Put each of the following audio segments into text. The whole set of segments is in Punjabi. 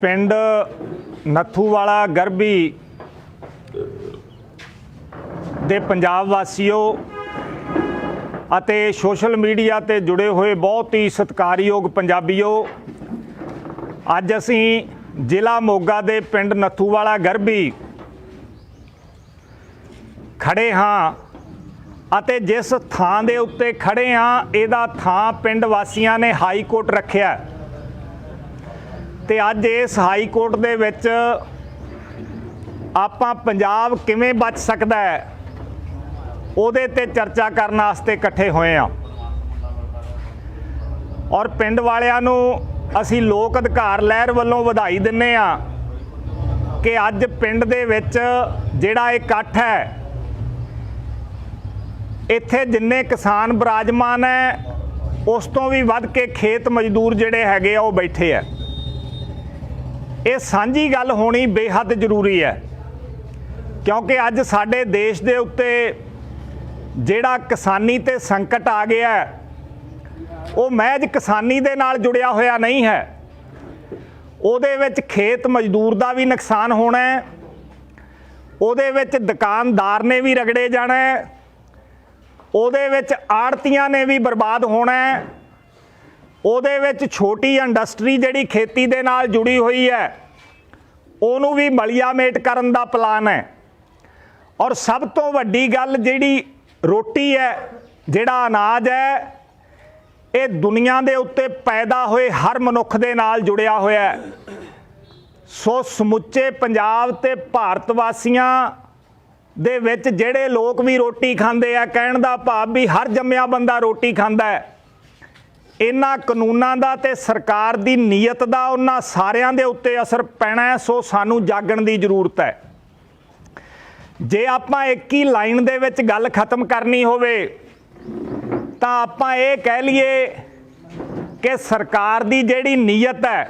पिंड नथूवाला गरबी दे पंजाब वासियों ਅਤੇ सोशल मीडिया ते जुड़े हुए बहुत ही सत्कारयोग पंजाबियों, अज असी जिला मोगा दे पिंड नथूवाला गरबी खड़े हाँ ਅਤੇ जिस थां दे उत्ते खड़े हाँ ਇਹਦਾ थां पिंड वासियां ने हाई कोर्ट रखिया ते अज इस हाई कोर्ट दे विच आपां पंजाब किवें बच सकदा है ਉਹਦੇ ਤੇ चर्चा करने वास्ते इकट्ठे होए हाँ। और पिंड वालियां नूं असीं लोक अधिकार लहर वल्लों वधाई दिंदे हाँ कि अज पिंड दे विच जिहड़ा इकट्ठ है इत्थे जिन्ने किसान बराजमान है उस तो भी वध के खेत मजदूर जिहड़े हैगे आ वो बैठे है। ये सांझी गल होनी बेहद जरूरी है क्योंकि अज साडे देश दे उत्ते ਜਿਹੜਾ किसानी ते संकट आ गया है वो महज किसानी दे नाल जुड़िया होया नहीं है, ਉਹਦੇ ਵਿੱਚ खेत मजदूर का भी नुकसान होना है, ਉਹਦੇ ਵਿੱਚ दुकानदार ने भी रगड़े जाना है, ਉਹਦੇ ਵਿੱਚ आड़तियां ने भी बर्बाद होना है, ਉਹਦੇ ਵਿੱਚ छोटी इंडस्ट्री जिहड़ी खेती दे नाल जुड़ी हुई है ਉਹਨੂੰ भी मलियामेट करन दा प्लान है। और सब तो वड्डी गल जिहड़ी रोटी है जिहड़ा अनाज है ये दुनिया दे उत्ते पैदा होए हर मनुख दे नाल जुड़िया होया है। सो समुचे पंजाब ते भारत वासियां दे विच जिहड़े लोग भी रोटी खांदे आ, कहण दा भाव भी हर जम्मिया बंदा रोटी खांदा है, इन्हां कानूनां दा ते सरकार दी नीयत दा उन्हां सारियां दे उत्ते असर पैना है। सो सानू जागण दी जरूरत है। जे आपां एक ही लाइन दे विच गल खत्म करनी होवे तां आपां ये कह लीए कि सरकार दी जिहड़ी नीयत है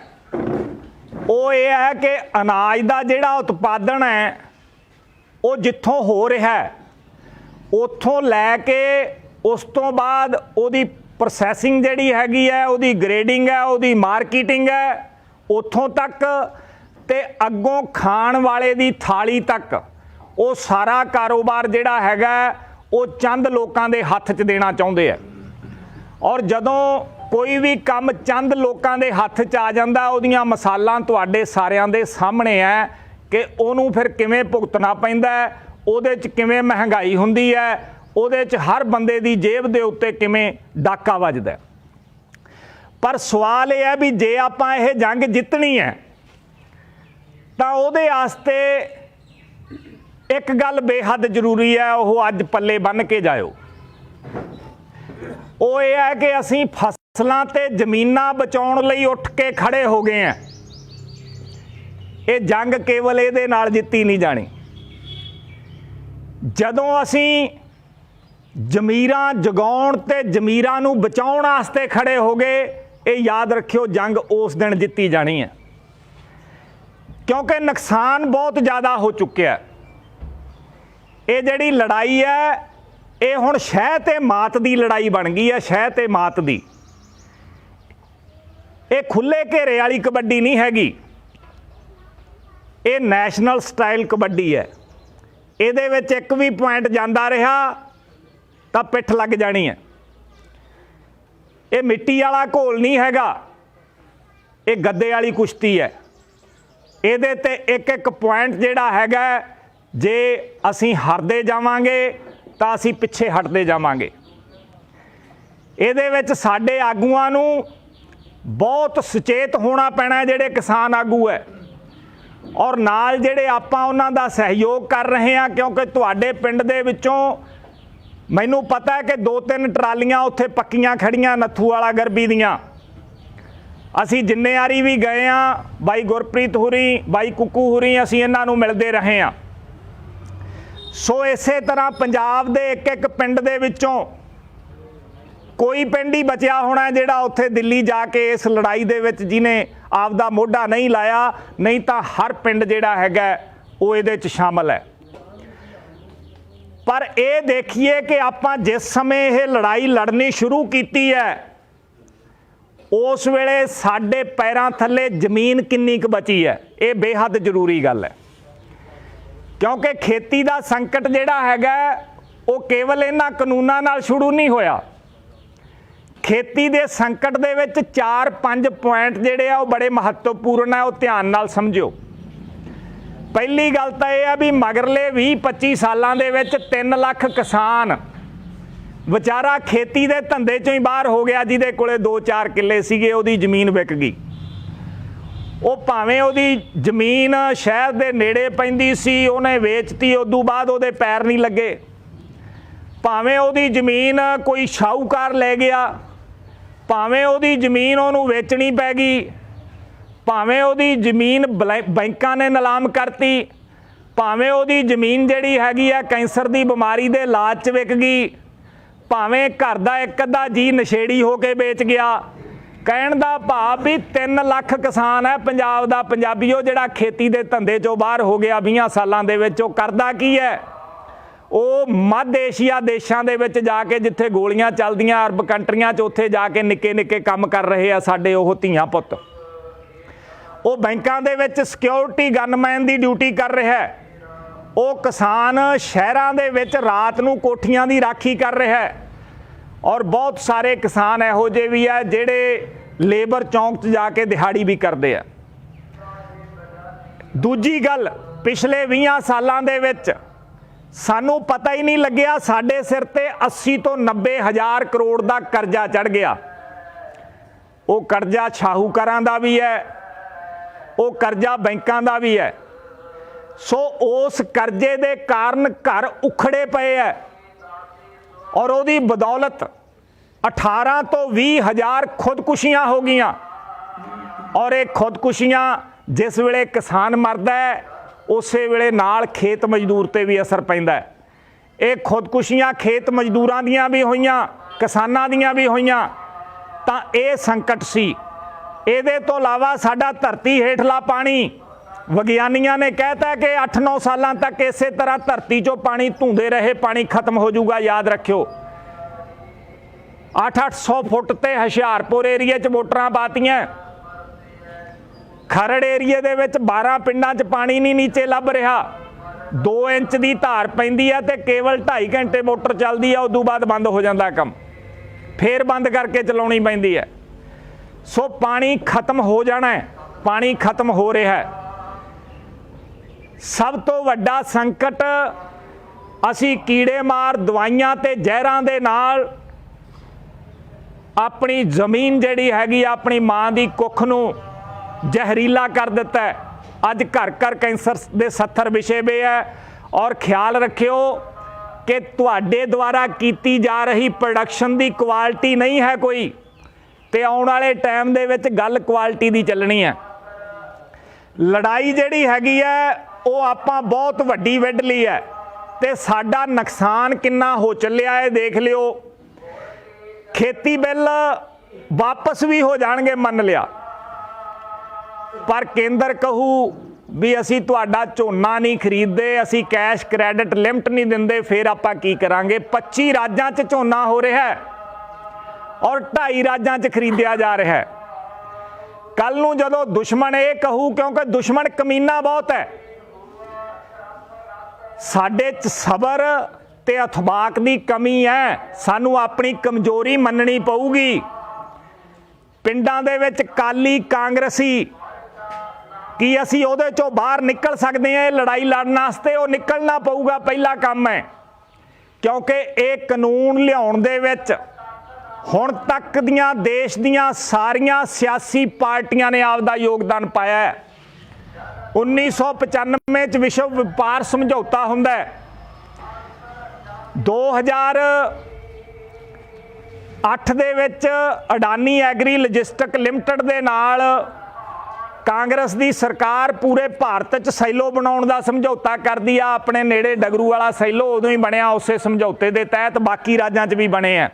वो ये है कि अनाज दा जिहड़ा उत्पादन है वो जिथों हो रहा है उत्थों लैके उस तो बाद उहदी प्रोसैसिंग जिहड़ी हैगी है उहदी ग्रेडिंग है उहदी मार्केटिंग है उत्थों तक ते अग्गों खाण वाले दी थाली तक वो सारा कारोबार जिहड़ा हैगा वो चंद लोगों के हत्थ च देना चाहुंदे है। और जदों कोई भी काम चंद लोगों के हत्थ च आ जांदा उहदियां मिसालां तुहाडे सारियां दे सामने है कि उहनूं फिर किवें भुगतना पैंदा है, उहदे च किवें महंगाई हुंदी है, उहदे च हर बंदे दी जेब दे उत्ते किवें डाका वजदा है। पर सवाल यह है भी जे आपां इह जंग जितनी है तां उहदे आस्ते एक गल बेहद जरूरी है वह अज पल्ले बन के जाओ। वो ये है कि असी फसलों ते जमीनां बचाउण लई उठ के खड़े हो गए हैं। ये जंग केवल ये नाल जित्ती नहीं जानी। जदों असी जमीरां जगाउण ते जमीरां नूं बचाउण वास्ते खड़े हो गए ये याद रखियो जंग उस दिन जित्ती जानी है क्योंकि नुकसान बहुत ज़्यादा हो चुके है। ये जिहड़ी लड़ाई है ये हुण शह ते मात दी लड़ाई बन गई है, शह ते मात दी। ये खुले घेरे वाली कबड्डी नहीं हैगी, ये नैशनल स्टाइल कबड्डी है। इहदे विच एक भी पॉइंट जांदा रहा तां पिठ लग जानी है। ये मिट्टी वाला घोल नहीं हैगा, ये गद्दे वाली कुश्ती है। इहदे ते एक एक पॉइंट जिहड़ा हैगा जे असी हारदे जावांगे तां असी पिछे हटदे जावांगे। इहदे विच साडे आगूआं नूं बहुत सचेत होना पैना है जिहड़े किसान आगू है और नाल जिहड़े आपां उन्हां दा सहयोग कर रहे हैं क्योंकि तुहाडे पिंड दे विचों मैनूं पता है कि 2-3 ट्रालियां उत्थे पक्कीआं खड़ीआं नथूवाला गरबी दीआं। असी जिन्ने वारी भी गए हाँ बाई गुरप्रीत हुरी बाई कुकू हुरी असी इन्हां नूं मिलदे रहे हैं। सो इस तरह पंजाब दे एक एक पिंड दे विचों कोई पिंड ही बचिया होना जिहड़ा उत्थे दिल्ली जाके इस लड़ाई दे विच जिन्हें आपदा मोढा नहीं लाया, नहीं तो हर पिंड जिहड़ा हैगा वो इहदे च शामिल है। पर यह देखिए कि आपां जिस समय यह लड़ाई लड़नी शुरू कीती है उस वेले साडे पैरां थल्ले जमीन किन्नी क बची है, ये बेहद जरूरी गल है। क्योंकि खेती का संकट जिहड़ा हैगा वो केवल इन्हां कानूनां नाल शुरू नहीं होया। खेती दे संकट दे विच 4-5 पॉइंट जिहड़े आ वो बड़े महत्वपूर्ण है, वो ध्यान नाल समझिओ। पहली गल तां इह है भी मगरले 20-25 सालां दे विच 3 लाख किसान विचारा खेती दे धंधे चों ही बाहर हो गया, जिहदे कोले 2-4 किੱਲੇ सीगे उहदी जमीन विक गई। वो भावें उहदी जमीन शहर दे नेड़े पैंदी सी, उहने वेचती, उदों बाद उहदे पैर नहीं लगे। भावें उहदी जमीन कोई शाहूकार लै गया, भावें उहदी जमीन उहनूं वेचनी पै गई, भावें उहदी जमीन बैंकां ने नीलाम करती, भावें उहदी जमीन जिहड़ी हैगी आ कैंसर दी बीमारी दे इलाज च विक गई, भावें घर दा एक अद्धा जी नशेड़ी हो के बेच गया। कहण दा भाव भी 3 लाख किसान है पंजाब दा पंजाबीओ जिहड़ा खेती दे धंधे चों बाहर हो गया 20 सालां दे विच। वो करदा की है, वो मध्य एशिया देशां दे विच जाके जिथे गोलियां चलदियां अरब कंट्रियां च उत्थे जाके निक्के निक्के काम कर रहे आ साडे ओह धीआं पुत्त। वो बैंकां दे विच सिक्योरिटी गनमैन दी ड्यूटी कर रहा है। वो किसान शहरां दे विच रात नूं कोठियां दी राखी कर रहा है। और बहुत सारे किसान इहो जे भी है जिहड़े लेबर चौंक च जाके दिहाड़ी भी करते हैं। दूजी गल, पिछले 20 सालां दे विच सानू पता ही नहीं लग्या साडे सिर ते 80 तो 90 हज़ार करोड़ का करजा चढ़ गया। वो करजा शाहूकारां दा भी है, वो करजा बैंकां दा भी है। सो उस करजे दे कारण घर उखड़े पे है और उसकी बदौलत 18 तो 20 हज़ार खुदकुशियां हो गई। और ये खुदकुशियां जिस वेले किसान मरदा है उस वेले नाल खेत मजदूर ते भी असर पैंदा है। ये खुदकुशियां खेत मजदूरां दियां भी होईयां, किसानां दियां भी होईयां। तां ये संकट सी। इहदे तो इलावा साडा धरती हेठला पानी, विग्यानियां ने कहता है कि 8-9 सालां तक इस तरह धरती चों पानी धूंदे रहे, पानी खत्म हो जाऊगा। याद रखियो 800 फुट ते हुशियारपुर एरिए च मोटरां पातियां, खरड़ एरिए दे विच 12 पिंडां च पानी नहीं नीचे लभ रहा। 2 इंच की धार पैंदी है तो केवल 2.5 घंटे मोटर चलती है, उदों बाद बंद हो जाता काम, फिर बंद करके चलाउणी पैंदी है। सो पानी खत्म हो जाना है, पानी खत्म हो रहा है। सब तो वड्डा संकट असी कीड़े मार दवाइयां ते जहरां दे नाल अपनी जमीन जिहड़ी हैगी अपनी माँ की कुख नूं जहरीला कर दिता है। अज घर घर कैंसर दे 70 विषय वे है। और ख्याल रखियो कि तुहाडे द्वारा कीती जा रही प्रोडक्शन की क्वालिटी नहीं है कोई, ते आउण वाले टाइम दे विच गल क्वालिटी दी चलनी है। लड़ाई जिहड़ी हैगी है वो आपां बहुत वड्डी विढ़ लई है ते साडा नुकसान किन्ना हो चलिया है देख लियो। खेती बिल वापस भी हो जाणगे मन लिया, पर केंद्र कहू भी असी तुहाडा झोना नहीं खरीदते, असी कैश क्रैडिट लिमिट नहीं दिंदे, फिर आपां की करांगे। 25 राज्यां च झोना हो रहा है और 2.5 राज्यां च खरीदिया जा रहा है। कल नूं जदों दुश्मन ये कहू, क्योंकि दुश्मन कमीना बहुत है, साडे च सबर ते अथबाक दी कमी है, सानू अपनी कमजोरी मननी पऊगी। पिंडां दे विच काली कांग्रेसी कि असी उहदे चों बाहर निकल सकते हैं, लड़ाई लड़न वास्ते वो निकलना पऊगा, पहला काम है। क्योंकि ये कानून लियाउण दे विच हुण तक दियां देश दियां सारियां सियासी पार्टियां ने आपदा योगदान पाया है। 1995 च विश्व व्यापार समझौता हुंदा है, 2008 दे विच अडानी एग्री लॉजिस्टिक लिमिटेड दे नाल कांग्रेस दी सरकार पूरे भारत च सैलो बनाउण दा समझौता करदी आ। अपने नेड़े डगरू वाला सैलो उदों ही बनिया, उसे समझौते दे तहत बाकी राज्यां च भी बने हैं।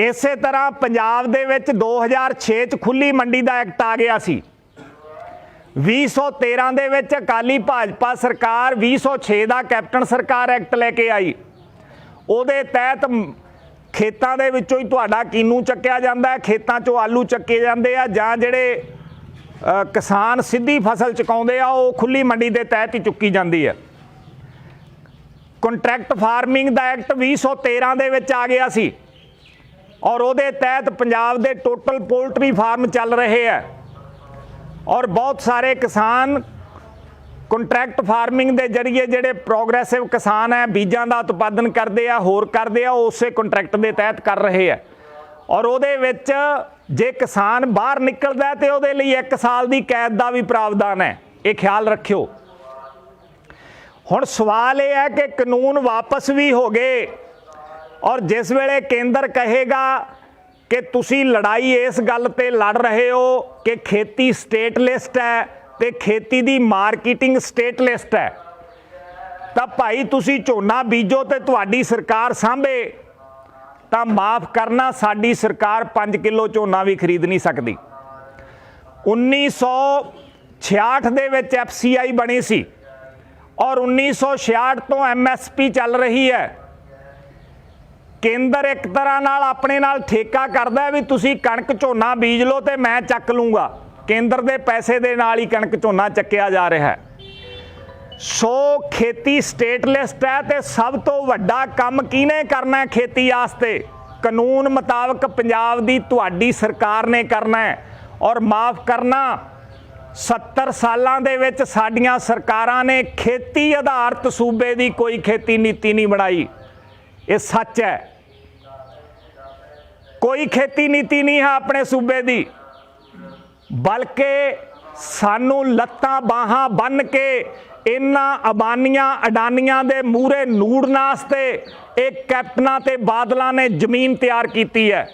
इसे तरह पंजाब दे विच 2006 च खुली मंडी दा एक्ट आ गया सी। 2013 दे विच अकाली भाजपा सरकार 2006 का कैप्टन सरकार एक्ट लेके आई, उहदे तहत ਖੇਤਾਂ ਦੇ ਵਿੱਚੋਂ ਹੀ ਤੁਹਾਡਾ ਕੀਨੂ ਚੱਕਿਆ ਜਾਂਦਾ ਹੈ, ਖੇਤਾਂ 'ਚੋਂ ਆਲੂ ਚੱਕੇ ਜਾਂਦੇ ਆ, ਜਾਂ ਜਿਹੜੇ ਕਿਸਾਨ ਸਿੱਧੀ ਫਸਲ ਚੁਕਾਉਂਦੇ ਆ ਉਹ ਖੁੱਲੀ ਮੰਡੀ ਦੇ ਤਹਿਤ ਹੀ ਚੁੱਕੀ ਜਾਂਦੀ ਹੈ। ਕੰਟਰੈਕਟ ਫਾਰਮਿੰਗ ਦਾ ਐਕਟ 2013 ਦੇ ਵਿੱਚ ਆ ਗਿਆ ਸੀ ਔਰ ਉਹਦੇ ਤਹਿਤ ਪੰਜਾਬ ਦੇ ਟੋਟਲ ਪੋਲਟਰੀ ਫਾਰਮ ਚੱਲ ਰਹੇ ਆ ਔਰ ਬਹੁਤ ਸਾਰੇ ਕਿਸਾਨ ਕੰਟਰੈਕਟ ਫਾਰਮਿੰਗ ਦੇ ਜਰੀਏ ਜਿਹੜੇ ਪ੍ਰੋਗਰੈਸਿਵ ਕਿਸਾਨ ਹੈ, ਬੀਜਾਂ ਦਾ ਉਤਪਾਦਨ ਕਰਦੇ ਆ, ਹੋਰ ਕਰਦੇ ਆ, ਉਹ ਉਸੇ ਕੰਟਰੈਕਟ ਦੇ ਤਹਿਤ ਕਰ ਰਹੇ ਆ ਔਰ ਉਹਦੇ ਵਿੱਚ ਜੇ ਕਿਸਾਨ ਬਾਹਰ ਨਿਕਲਦਾ ਤੇ ਉਹਦੇ ਲਈ 1 ਸਾਲ ਦੀ ਕੈਦ ਦਾ ਵੀ ਪ੍ਰਾਵਧਾਨ ਹੈ। ਇਹ ਖਿਆਲ ਰੱਖਿਓ। ਹੁਣ ਸਵਾਲ ਇਹ ਹੈ ਕਿ ਕਾਨੂੰਨ ਵਾਪਸ ਵੀ ਹੋ ਗਏ ਔਰ ਜਿਸ ਵੇਲੇ ਕੇਂਦਰ ਕਹੇਗਾ ਕਿ ਤੁਸੀਂ ਲੜਾਈ ਇਸ ਗੱਲ ਤੇ ਲੜ ਰਹੇ ਹੋ ਕਿ ਖੇਤੀ ਸਟੇਟ ਲਿਸਟ ਹੈ ਤੇ ਖੇਤੀ ਦੀ ਮਾਰਕੀਟਿੰਗ ਸਟੇਟ ਲਿਸਟ ਹੈ, ਤਾਂ ਭਾਈ ਤੁਸੀਂ ਝੋਨਾ ਬੀਜੋ ਤੇ ਤੁਹਾਡੀ ਸਰਕਾਰ ਸਾਂਭੇ, ਤਾਂ ਮਾਫ ਕਰਨਾ ਸਾਡੀ ਸਰਕਾਰ 5 ਕਿਲੋ ਝੋਨਾ ਵੀ ਖਰੀਦ ਨਹੀਂ ਸਕਦੀ। 1966 ਦੇ ਵਿੱਚ FCI ਬਣੀ ਸੀ ਔਰ 1966 ਤੋਂ MSP ਚੱਲ ਰਹੀ ਹੈ। ਕੇਂਦਰ ਇੱਕ ਤਰ੍ਹਾਂ ਨਾਲ ਆਪਣੇ ਨਾਲ ਠੇਕਾ ਕਰਦਾ ਵੀ ਤੁਸੀਂ ਕਣਕ ਝੋਨਾ ਬੀਜ ਲਓ ਤੇ ਮੈਂ ਚੱਕ ਲੂੰਗਾ। ਕੇਂਦਰ ਦੇ ਪੈਸੇ ਦੇ ਨਾਲ ਹੀ ਕਣਕ ਝੋਨਾ ਚੱਕਿਆ ਜਾ ਰਿਹਾ ਹੈ। ਸੋ ਖੇਤੀ ਸਟੇਟ ਲਿਸਟ ਹੈ ਤੇ ਸਭ ਤੋਂ ਵੱਡਾ ਕੰਮ ਕਿਹਨੇ ਕਰਨਾ ਹੈ ਖੇਤੀ ਵਾਸਤੇ? ਕਾਨੂੰਨ ਮੁਤਾਬਕ ਪੰਜਾਬ ਦੀ ਤੁਹਾਡੀ ਸਰਕਾਰ ਨੇ ਕਰਨਾ ਹੈ। ਔਰ ਮਾਫ ਕਰਨਾ 70 ਸਾਲਾਂ ਦੇ ਵਿੱਚ ਸਾਡੀਆਂ ਸਰਕਾਰਾਂ ਨੇ ਖੇਤੀ ਆਧਾਰਿਤ ਸੂਬੇ ਦੀ ਕੋਈ ਖੇਤੀ ਨੀਤੀ ਨਹੀਂ ਬਣਾਈ। ਇਹ ਸੱਚ ਹੈ। ਕੋਈ ਖੇਤੀ ਨੀਤੀ ਨਹੀਂ ਹੈ ਆਪਣੇ ਸੂਬੇ ਦੀ, ਬਲਕਿ ਸਾਨੂੰ ਲੱਤਾਂ ਬਾਹਾਂ ਬੰਨ ਕੇ ਇਹਨਾਂ ਅਬਾਨੀਆਂ ਅਡਾਨੀਆਂ ਦੇ ਮੂਹਰੇ ਨੂੜਨ ਵਾਸਤੇ ਇਹ ਕੈਪਟਨਾਂ ਤੇ ਬਾਦਲਾਂ ਨੇ ਜ਼ਮੀਨ ਤਿਆਰ ਕੀਤੀ ਹੈ।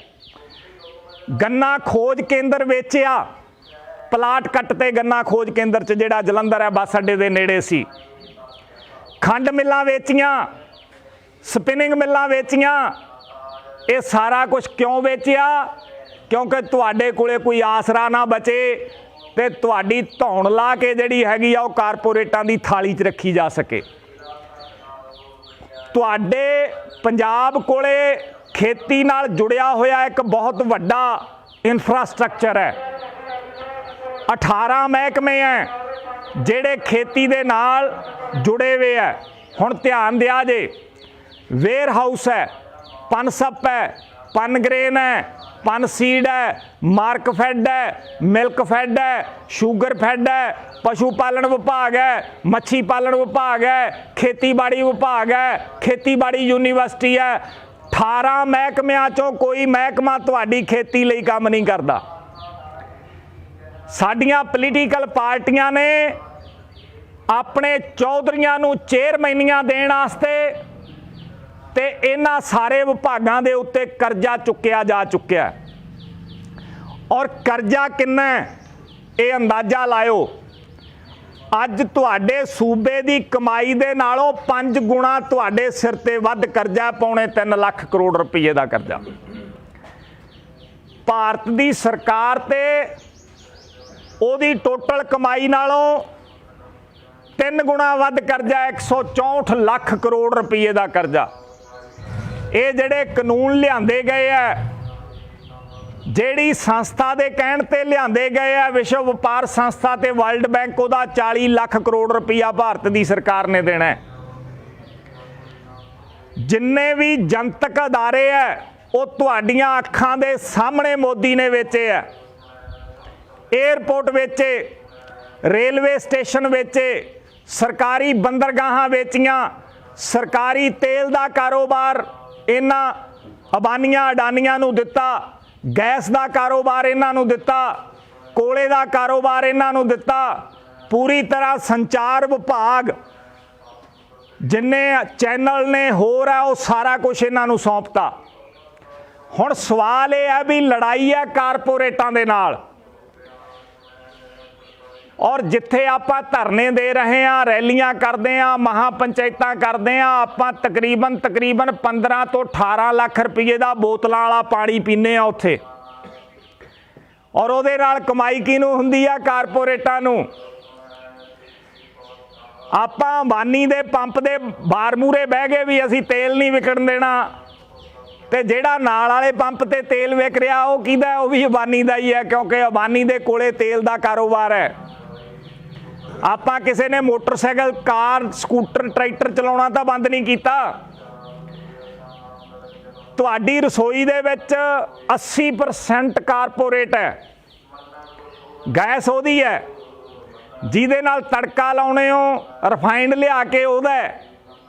ਗੰਨਾ ਖੋਜ ਕੇਂਦਰ ਵੇਚਿਆ, ਪਲਾਟ ਕੱਟ ਤੇ ਗੰਨਾ ਖੋਜ ਕੇਂਦਰ 'ਚ ਜਿਹੜਾ ਜਲੰਧਰ ਹੈ ਬੱਸ ਅੱਡੇ ਦੇ ਨੇੜੇ ਸੀ। ਖੰਡ ਮਿੱਲਾਂ ਵੇਚੀਆਂ, ਸਪਿਨਿੰਗ ਮਿੱਲਾਂ ਵੇਚੀਆਂ। ਇਹ ਸਾਰਾ ਕੁਝ ਕਿਉਂ ਵੇਚਿਆ? ਕਿਉਂਕਿ ਤੁਹਾਡੇ ਕੋਲੇ ਕੋਈ ਆਸਰਾ ਨਾ ਬਚੇ ਤੇ ਤੁਹਾਡੀ ਧੌਣ ਲਾ ਕੇ ਜਿਹੜੀ ਹੈਗੀ ਆ ਉਹ ਕਾਰਪੋਰੇਟਾਂ ਦੀ ਥਾਲੀ 'ਚ ਰੱਖੀ ਜਾ ਸਕੇ। ਤੁਹਾਡੇ ਪੰਜਾਬ ਕੋਲੇ ਖੇਤੀ ਨਾਲ ਜੁੜਿਆ ਹੋਇਆ ਇੱਕ ਬਹੁਤ ਵੱਡਾ ਇਨਫਰਾਸਟ੍ਰਕਚਰ ਹੈ। 18 ਮਹਿਕਮੇ ਹੈ ਜਿਹੜੇ ਖੇਤੀ ਦੇ ਨਾਲ ਜੁੜੇ ਹੋਏ ਹੈ। ਹੁਣ ਧਿਆਨ ਦਿਆ ਜੇ, ਵੇਅਰ ਹਾਊਸ ਹੈ, ਪਨਸਪ ਹੈ, ਪਨਗ੍ਰੇਨ ਹੈ, ਪਨ ਸੀਡ ਹੈ, ਮਾਰਕ ਫੈਡ ਹੈ, ਮਿਲਕ ਫੈਡ ਹੈ, ਸ਼ੂਗਰ ਫੈਡ ਹੈ, ਪਸ਼ੂ ਪਾਲਣ ਵਿਭਾਗ ਹੈ, ਮੱਛੀ ਪਾਲਣ ਵਿਭਾਗ ਹੈ, ਖੇਤੀਬਾੜੀ ਵਿਭਾਗ ਹੈ, ਖੇਤੀਬਾੜੀ ਯੂਨੀਵਰਸਿਟੀ ਹੈ। 18 ਮਹਿਕਮਿਆਂ 'ਚੋਂ ਕੋਈ ਮਹਿਕਮਾ ਤੁਹਾਡੀ ਖੇਤੀ ਲਈ ਕੰਮ ਨਹੀਂ ਕਰਦਾ। ਸਾਡੀਆਂ ਪੋਲੀਟੀਕਲ ਪਾਰਟੀਆਂ ਨੇ ਆਪਣੇ ਚੌਧਰੀਆਂ ਨੂੰ ਚੇਅਰਮੈਨੀਆਂ ਦੇਣ ਵਾਸਤੇ ਤੇ ਇਹਨਾਂ ਸਾਰੇ ਵਿਭਾਗਾਂ ਦੇ ਉੱਤੇ ਕਰਜ਼ਾ ਚੁੱਕਿਆ ਜਾ ਚੁੱਕਿਆ ਔਰ ਕਰਜ਼ਾ ਕਿੰਨਾ ਇਹ ਅੰਦਾਜ਼ਾ ਲਾਇਓ। ਅੱਜ ਤੁਹਾਡੇ ਸੂਬੇ ਦੀ ਕਮਾਈ ਦੇ ਨਾਲੋਂ 5 ਗੁਣਾ ਤੁਹਾਡੇ ਸਿਰ ਤੇ ਵੱਧ ਕਰਜ਼ਾ, ਪੌਣੇ 3 ਲੱਖ ਕਰੋੜ ਰੁਪਏ ਦਾ ਕਰਜ਼ਾ। ਭਾਰਤ ਦੀ ਸਰਕਾਰ ਤੇ ਉਹਦੀ ਟੋਟਲ ਕਮਾਈ ਨਾਲੋਂ 3 ਗੁਣਾ ਵੱਧ ਕਰਜ਼ਾ, 164 ਲੱਖ ਕਰੋੜ ਰੁਪਏ ਦਾ ਕਰਜ਼ਾ। ਇਹ ਜਿਹੜੇ ਕਾਨੂੰਨ ਲਿਆਂਦੇ ਗਏ ਆ, ਜਿਹੜੀ ਸੰਸਥਾ ਦੇ ਕਹਿਣ ਤੇ ਲਿਆਂਦੇ ਗਏ ਆ, ਵਿਸ਼ਵ ਵਪਾਰ ਸੰਸਥਾ ਤੇ ਵਰਲਡ ਬੈਂਕ, ਉਹਦਾ 40 ਲੱਖ ਕਰੋੜ ਰੁਪਇਆ ਭਾਰਤ ਦੀ ਸਰਕਾਰ ਨੇ ਦੇਣਾ ਹੈ। ਜਿੰਨੇ ਵੀ ਜਨਤਕ ਅਦਾਰੇ ਆ ਉਹ ਤੁਹਾਡੀਆਂ ਅੱਖਾਂ ਦੇ ਸਾਹਮਣੇ ਮੋਦੀ ਨੇ ਵੇਚੇ ਆ। ਏਅਰਪੋਰਟ ਵੇਚੇ, ਰੇਲਵੇ ਸਟੇਸ਼ਨ ਵੇਚੇ, ਸਰਕਾਰੀ ਬੰਦਰਗਾਹਾਂ ਵੇਚੀਆਂ, ਸਰਕਾਰੀ ਤੇਲ ਦਾ ਕਾਰੋਬਾਰ ਇਹਨਾਂ ਅਬਾਨੀਆਂ ਅਡਾਨੀਆਂ ਨੂੰ ਦਿੱਤਾ, ਗੈਸ ਦਾ ਕਾਰੋਬਾਰ ਇਹਨਾਂ ਨੂੰ ਦਿੱਤਾ, ਕੋਲੇ ਦਾ ਕਾਰੋਬਾਰ ਇਹਨਾਂ ਨੂੰ ਦਿੱਤਾ। ਪੂਰੀ ਤਰ੍ਹਾਂ ਸੰਚਾਰ ਵਿਭਾਗ ਜਿੰਨੇ ਚੈਨਲ ਨੇ ਹੋਰ ਆ ਉਹ ਸਾਰਾ ਕੁਝ ਇਹਨਾਂ ਨੂੰ ਸੌਂਪਤਾ। ਹੁਣ ਸਵਾਲ ਇਹ ਹੈ ਵੀ ਲੜਾਈ ਹੈ ਕਾਰਪੋਰੇਟਾਂ ਦੇ ਨਾਲ। ਔਰ ਜਿੱਥੇ ਆਪਾਂ ਧਰਨੇ ਦੇ ਰਹੇ ਹਾਂ, ਰੈਲੀਆਂ ਕਰਦੇ ਹਾਂ, ਮਹਾ ਪੰਚਾਇਤਾਂ ਕਰਦੇ ਹਾਂ, ਆਪਾਂ ਤਕਰੀਬਨ 15 ਤੋਂ 18 ਲੱਖ ਰੁਪਏ ਦਾ ਬੋਤਲਾਂ ਵਾਲਾ ਪਾਣੀ ਪੀਂਦੇ ਆ ਉੱਥੇ। ਔਰ ਉਹਦੇ ਨਾਲ ਕਮਾਈ ਕਿਹਨੂੰ ਹੁੰਦੀ ਆ? ਕਾਰਪੋਰੇਟਾਂ ਨੂੰ। ਆਪਾਂ ਅੰਬਾਨੀ ਦੇ ਪੰਪ ਦੇ ਬਾਰ ਮੂਹਰੇ ਬਹਿ ਗਏ ਵੀ ਅਸੀਂ ਤੇਲ ਨਹੀਂ ਵਿਕਣ ਦੇਣਾ, ਤੇ ਜਿਹੜਾ ਨਾਲ ਵਾਲੇ ਪੰਪ ਤੇ ਤੇਲ ਵਿਕ ਰਿਹਾ ਉਹ ਕਿਹਦਾ? ਉਹ ਵੀ ਅਬਾਨੀ ਦਾ ਹੀ ਹੈ, ਕਿਉਂਕਿ ਅਬਾਨੀ ਦੇ ਕੋਲੇ ਤੇਲ ਦਾ ਕਾਰੋਬਾਰ ਹੈ। ਆਪਾਂ ਕਿਸੇ ਨੇ ਮੋਟਰਸਾਈਕਲ, ਕਾਰ, ਸਕੂਟਰ, ਟਰੈਕਟਰ ਚਲਾਉਣਾ ਤਾਂ ਬੰਦ ਨਹੀਂ ਕੀਤਾ। ਤੁਹਾਡੀ ਰਸੋਈ ਦੇ ਵਿੱਚ 80% ਕਾਰਪੋਰੇਟ ਹੈ। ਗੈਸ ਉਹਦੀ ਹੈ ਜਿਹਦੇ ਨਾਲ ਤੜਕਾ ਲਾਉਣੇ ਹੋ, ਰਿਫਾਈਨਡ ਲਿਆ ਕੇ ਉਹਦਾ।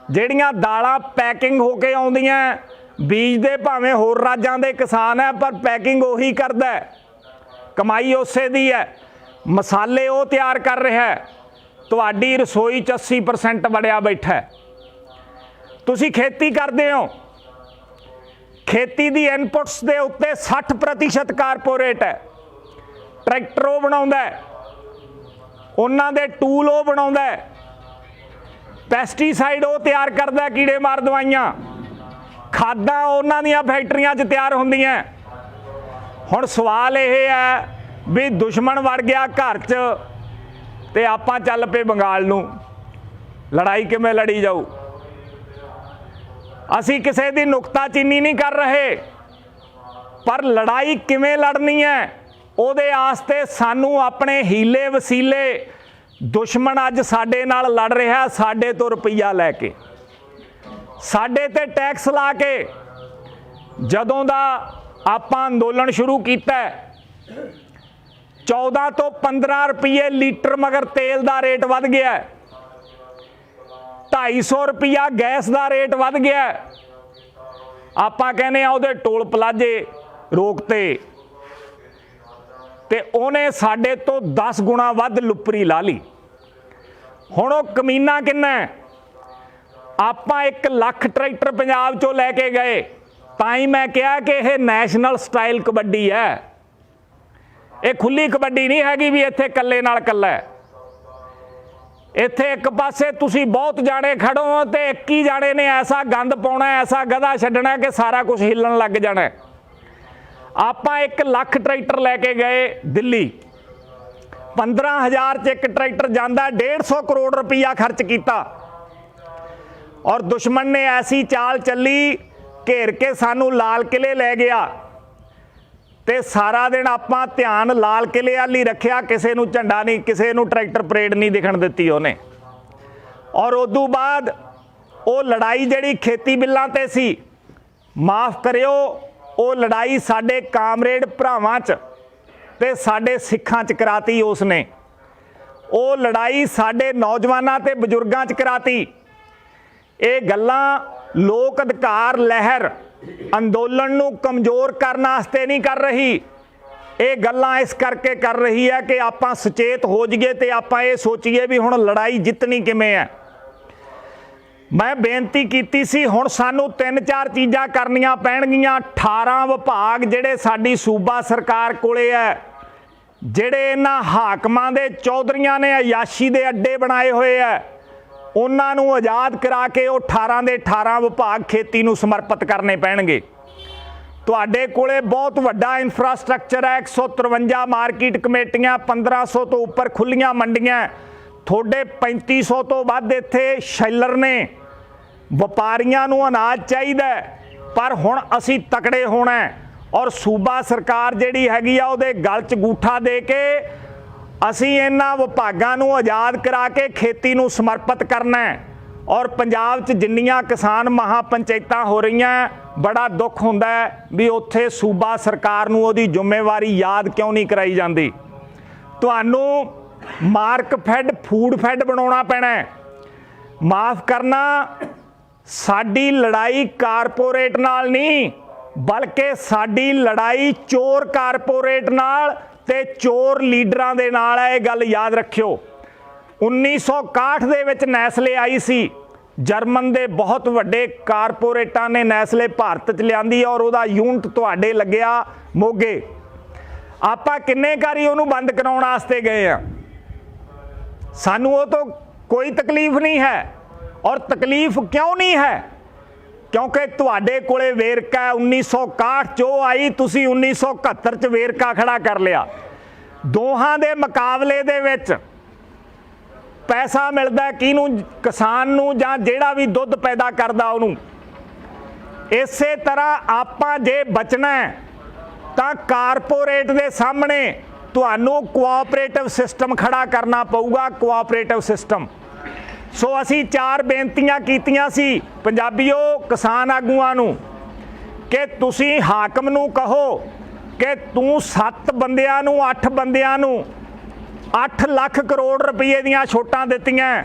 ਜਿਹੜੀਆਂ ਦਾਲਾਂ ਪੈਕਿੰਗ ਹੋ ਕੇ ਆਉਂਦੀਆਂ, ਬੀਜਦੇ ਭਾਵੇਂ ਹੋਰ ਰਾਜਾਂ ਦੇ ਕਿਸਾਨ ਹੈ, ਪਰ ਪੈਕਿੰਗ ਉਹੀ ਕਰਦਾ, ਕਮਾਈ ਉਸੇ ਦੀ ਹੈ। ਮਸਾਲੇ ਉਹ ਤਿਆਰ ਕਰ ਰਿਹਾ। ਤੁਹਾਡੀ ਰਸੋਈ 'ਚ 80% ਵੜਿਆ ਬੈਠਾ। ਤੁਸੀਂ ਖੇਤੀ ਕਰਦੇ ਹੋ, ਖੇਤੀ ਦੀ ਇਨਪੁਟਸ ਦੇ ਉੱਤੇ 60% ਕਾਰਪੋਰੇਟ ਹੈ। ਟਰੈਕਟਰ ਉਹ ਬਣਾਉਂਦਾ, ਉਹਨਾਂ ਦੇ ਟੂਲ ਉਹ ਬਣਾਉਂਦਾ, ਪੈਸਟੀਸਾਈਡ ਉਹ ਤਿਆਰ ਕਰਦਾ, ਕੀੜੇ ਮਾਰ ਦਵਾਈਆਂ, ਖਾਦਾਂ ਉਹਨਾਂ ਦੀਆਂ ਫੈਕਟਰੀਆਂ 'ਚ ਤਿਆਰ ਹੁੰਦੀਆਂ। ਹੁਣ ਸਵਾਲ ਇਹ ਹੈ ਵੀ ਦੁਸ਼ਮਣ ਵੜ ਗਿਆ ਘਰ 'ਚ ਤੇ ਆਪਾਂ ਚੱਲ ਪਏ ਬੰਗਾਲ ਨੂੰ। ਲੜਾਈ ਕਿਵੇਂ ਲੜੀ ਜਾਊ? ਅਸੀਂ ਕਿਸੇ ਦੀ ਨੁਕਤਾਚੀਨੀ ਨਹੀਂ ਕਰ ਰਹੇ, ਪਰ ਲੜਾਈ ਕਿਵੇਂ ਲੜਨੀ ਹੈ ਉਹਦੇ ਆਸਤੇ ਸਾਨੂੰ ਆਪਣੇ ਹੀਲੇ ਵਸੀਲੇ, ਦੁਸ਼ਮਣ ਅੱਜ ਸਾਡੇ ਨਾਲ ਲੜ ਰਿਹਾ ਸਾਡੇ ਤੋਂ ਰੁਪਈਆ ਲੈ ਕੇ, ਸਾਡੇ ਤੇ ਟੈਕਸ ਲਾ ਕੇ। ਜਦੋਂ ਦਾ ਆਪਾਂ ਅੰਦੋਲਨ ਸ਼ੁਰੂ ਕੀਤਾ 14 ਤੋਂ 15 ਰੁਪਏ ਲੀਟਰ ਮਗਰ ਤੇਲ ਦਾ ਰੇਟ ਵੱਧ ਗਿਆ, 250 ਰੁਪਈਆ ਗੈਸ ਦਾ ਰੇਟ ਵੱਧ ਗਿਆ। ਆਪਾਂ ਕਹਿੰਦੇ ਆ ਉਹਦੇ ਟੋਲ ਪਲਾਜ਼ੇ ਰੋਕਤੇ ਤੇ ਉਹਨੇ ਸਾਡੇ ਤੋਂ 10 ਗੁਣਾ ਵੱਧ ਲੁੱਪਰੀ ਲਾ ਲਈ। ਹੁਣ ਉਹ ਕਮੀਨਾ ਕਿੰਨਾ? ਆਪਾਂ 1 ਲੱਖ ਟਰੈਕਟਰ ਪੰਜਾਬ 'ਚੋਂ ਲੈ ਕੇ ਗਏ, ਤਾਂ ਹੀ ਮੈਂ ਕਿਹਾ ਕਿ ਇਹ ਨੈਸ਼ਨਲ ਸਟਾਈਲ ਕਬੱਡੀ ਹੈ। ਇਹ ਖੁੱਲੀ ਕਬੱਡੀ ਨਹੀਂ ਹੈਗੀ ਵੀ ਇੱਥੇ ਇਕੱਲੇ ਨਾਲ ਇਕੱਲਾ ਹੈ। ਇੱਥੇ ਇੱਕ ਪਾਸੇ ਤੁਸੀਂ ਬਹੁਤ ਜਾਣੇ ਖੜੋ ਤੇ ਇੱਕ ਹੀ ਜਾਣੇ ਨੇ ਐਸਾ ਗੰਦ ਪਾਉਣਾ, ਐਸਾ ਗਧਾ ਛੱਡਣਾ ਕਿ ਸਾਰਾ ਕੁਝ ਹਿੱਲਣ ਲੱਗ ਜਾਣਾ। ਆਪਾਂ 1 ਲੱਖ ਟਰੈਕਟਰ ਲੈ ਕੇ ਗਏ ਦਿੱਲੀ, 15,000 'ਚ ਇੱਕ ਟਰੈਕਟਰ ਜਾਂਦਾ, 150 ਕਰੋੜ ਰੁਪਈਆ ਖਰਚ ਕੀਤਾ। ਔਰ ਦੁਸ਼ਮਣ ਨੇ ਐਸੀ ਚਾਲ ਚੱਲੀ, ਘੇਰ ਕੇ ਸਾਨੂੰ ਲਾਲ ਕਿਲੇ ਲੈ ਗਿਆ ਤੇ ਸਾਰਾ ਦਿਨ ਆਪਾਂ ਧਿਆਨ ਲਾਲ ਕਿਲੇ ਵੱਲ ਹੀ ਰੱਖਿਆ। ਕਿਸੇ ਨੂੰ ਝੰਡਾ ਨਹੀਂ, ਕਿਸੇ ਨੂੰ ਟਰੈਕਟਰ ਪਰੇਡ ਨਹੀਂ ਦਿਖਣ ਦਿੱਤੀ ਉਹਨੇ। ਔਰ ਉਦੋਂ ਬਾਅਦ ਉਹ ਲੜਾਈ ਜਿਹੜੀ ਖੇਤੀ ਬਿੱਲਾਂ ਤੇ ਸੀ, ਮਾਫ ਕਰਿਓ, ਉਹ ਲੜਾਈ ਸਾਡੇ ਕਾਮਰੇਡ ਭਰਾਵਾਂ 'ਚ ਤੇ ਸਾਡੇ ਸਿੱਖਾਂ 'ਚ ਕਰਾਤੀ ਉਸਨੇ। ਉਹ ਲੜਾਈ ਸਾਡੇ ਨੌਜਵਾਨਾਂ ਤੇ ਬਜ਼ੁਰਗਾਂ 'ਚ ਕਰਾਤੀ। ਇਹ ਗੱਲਾਂ ਲੋਕ ਅਧਿਕਾਰ ਲਹਿਰ ਅੰਦੋਲਨ ਨੂੰ ਕਮਜ਼ੋਰ ਕਰਨ ਵਾਸਤੇ ਨਹੀਂ ਕਰ ਰਹੀ, ਇਹ ਗੱਲਾਂ ਇਸ ਕਰਕੇ ਕਰ ਰਹੀ ਹੈ ਕਿ ਆਪਾਂ ਸੁਚੇਤ ਹੋ ਜਾਈਏ ਤੇ ਆਪਾਂ ਇਹ ਸੋਚੀਏ ਵੀ ਹੁਣ ਲੜਾਈ ਜਿੱਤਣੀ ਕਿਵੇਂ ਹੈ। ਮੈਂ ਬੇਨਤੀ ਕੀਤੀ ਸੀ ਹੁਣ ਸਾਨੂੰ 3-4 ਚੀਜ਼ਾਂ ਕਰਨੀਆਂ ਪੈਣਗੀਆਂ। 18 ਵਿਭਾਗ ਜਿਹੜੇ ਸਾਡੀ ਸੂਬਾ ਸਰਕਾਰ ਕੋਲੇ ਹੈ, ਜਿਹੜੇ ਇਹਨਾਂ ਹਾਕਮਾਂ ਦੇ ਚੌਧਰੀਆਂ ਨੇ ਅਯਾਸ਼ੀ ਦੇ ਅੱਡੇ ਬਣਾਏ ਹੋਏ ਹੈ, ਉਹਨਾਂ ਨੂੰ ਆਜ਼ਾਦ ਕਰਾ ਕੇ ਉਹ 18 ਦੇ 18 ਵਿਭਾਗ ਖੇਤੀ ਨੂੰ ਸਮਰਪਿਤ ਕਰਨੇ ਪੈਣਗੇ। ਤੁਹਾਡੇ ਕੋਲੇ ਬਹੁਤ ਵੱਡਾ ਇਨਫਰਾਸਟ੍ਰਕਚਰ ਹੈ, 153 ਮਾਰਕੀਟ ਕਮੇਟੀਆਂ, 1500 ਤੋਂ ਉੱਪਰ ਖੁੱਲੀਆਂ ਮੰਡੀਆਂ, ਤੁਹਾਡੇ 3500 ਤੋਂ ਵੱਧ ਇੱਥੇ ਸ਼ੈਲਰ ਨੇ। ਵਪਾਰੀਆਂ ਨੂੰ ਅਨਾਜ ਚਾਹੀਦਾ, ਪਰ ਹੁਣ ਅਸੀਂ ਤਕੜੇ ਹੋਣਾ ਔਰ ਸੂਬਾ ਸਰਕਾਰ ਜਿਹੜੀ ਹੈਗੀ ਆ ਉਹਦੇ ਗਲ 'ਚ ਗੂਠਾ ਦੇ ਕੇ ਅਸੀਂ ਇਹਨਾਂ ਵਿਭਾਗਾਂ ਨੂੰ ਆਜ਼ਾਦ ਕਰਾ ਕੇ ਖੇਤੀ ਨੂੰ ਸਮਰਪਿਤ ਕਰਨਾ। ਔਰ ਪੰਜਾਬ 'ਚ ਜਿੰਨੀਆਂ ਕਿਸਾਨ ਮਹਾਪੰਚਾਇਤਾਂ ਹੋ ਰਹੀਆਂ, ਬੜਾ ਦੁੱਖ ਹੁੰਦਾ ਵੀ ਉੱਥੇ ਸੂਬਾ ਸਰਕਾਰ ਨੂੰ ਉਹਦੀ ਜ਼ਿੰਮੇਵਾਰੀ ਯਾਦ ਕਿਉਂ ਨਹੀਂ ਕਰਾਈ ਜਾਂਦੀ। ਤੁਹਾਨੂੰ ਮਾਰਕ ਫੈਡ, ਫੂਡ ਫੈਡ ਬਣਾਉਣਾ ਪੈਣਾ। ਮਾਫ ਕਰਨਾ, ਸਾਡੀ ਲੜਾਈ ਕਾਰਪੋਰੇਟ ਨਾਲ ਨਹੀਂ, ਬਲਕਿ ਸਾਡੀ ਲੜਾਈ ਚੋਰ ਕਾਰਪੋਰੇਟ ਨਾਲ ਤੇ ਚੋਰ ਲੀਡਰਾਂ ਦੇ ਨਾਲ ਹੈ। ਇਹ ਗੱਲ ਯਾਦ ਰੱਖਿਓ। 1961 ਦੇ ਵਿੱਚ ਨੈਸਲੇ ਆਈ ਸੀ, ਜਰਮਨ ਦੇ ਬਹੁਤ ਵੱਡੇ ਕਾਰਪੋਰੇਟਾਂ ਨੇ ਨੈਸਲੇ ਭਾਰਤ 'ਚ ਲਿਆਂਦੀ ਔਰ ਉਹਦਾ ਯੂਨਿਟ ਤੁਹਾਡੇ ਲੱਗਿਆ ਮੋਗੇ। ਆਪਾਂ ਕਿੰਨੇ ਵਾਰੀ ਉਹਨੂੰ ਬੰਦ ਕਰਾਉਣ ਵਾਸਤੇ ਗਏ ਆ। ਸਾਨੂੰ ਉਹ ਤੋਂ ਕੋਈ ਤਕਲੀਫ ਨਹੀਂ ਹੈ। ਔਰ ਤਕਲੀਫ ਕਿਉਂ ਨਹੀਂ ਹੈ? ਕਿਉਂਕਿ ਤੁਹਾਡੇ ਕੋਲੇ ਵੇਰਕਾ 1961 'ਚ ਉਹ ਆਈ, ਤੁਸੀਂ 1971 'ਚ ਵੇਰਕਾ ਖੜਾ ਕਰ ਲਿਆ। ਦੋਹਾਂ ਦੇ ਮੁਕਾਬਲੇ ਦੇ ਵਿੱਚ ਪੈਸਾ ਮਿਲਦਾ ਕਿਹਨੂੰ? ਕਿਸਾਨ ਨੂੰ, ਜਾਂ ਜਿਹੜਾ ਵੀ ਦੁੱਧ ਪੈਦਾ ਕਰਦਾ ਉਹਨੂੰ। ਇਸੇ ਤਰ੍ਹਾਂ ਆਪਾਂ ਜੇ ਬਚਣਾ ਤਾਂ ਕਾਰਪੋਰੇਟ ਦੇ ਸਾਹਮਣੇ ਤੁਹਾਨੂੰ ਕੋਆਪਰੇਟਿਵ ਸਿਸਟਮ ਖੜਾ ਕਰਨਾ ਪਊਗਾ, ਕੋਆਪਰੇਟਿਵ ਸਿਸਟਮ। ਸੋ ਅਸੀਂ 4 ਬੇਨਤੀਆਂ ਕੀਤੀਆਂ ਸੀ ਪੰਜਾਬੀਓ ਕਿਸਾਨ ਆਗੂਆਂ ਨੂੰ ਕਿ ਤੁਸੀਂ ਹਾਕਮ ਨੂੰ ਕਹੋ ਕਿ ਤੂੰ 7 ਬੰਦਿਆਂ ਨੂੰ 8 ਬੰਦਿਆਂ ਨੂੰ 8 ਲੱਖ ਕਰੋੜ ਰੁਪਏ ਦੀਆਂ ਛੋਟਾਂ ਦਿੱਤੀਆਂ,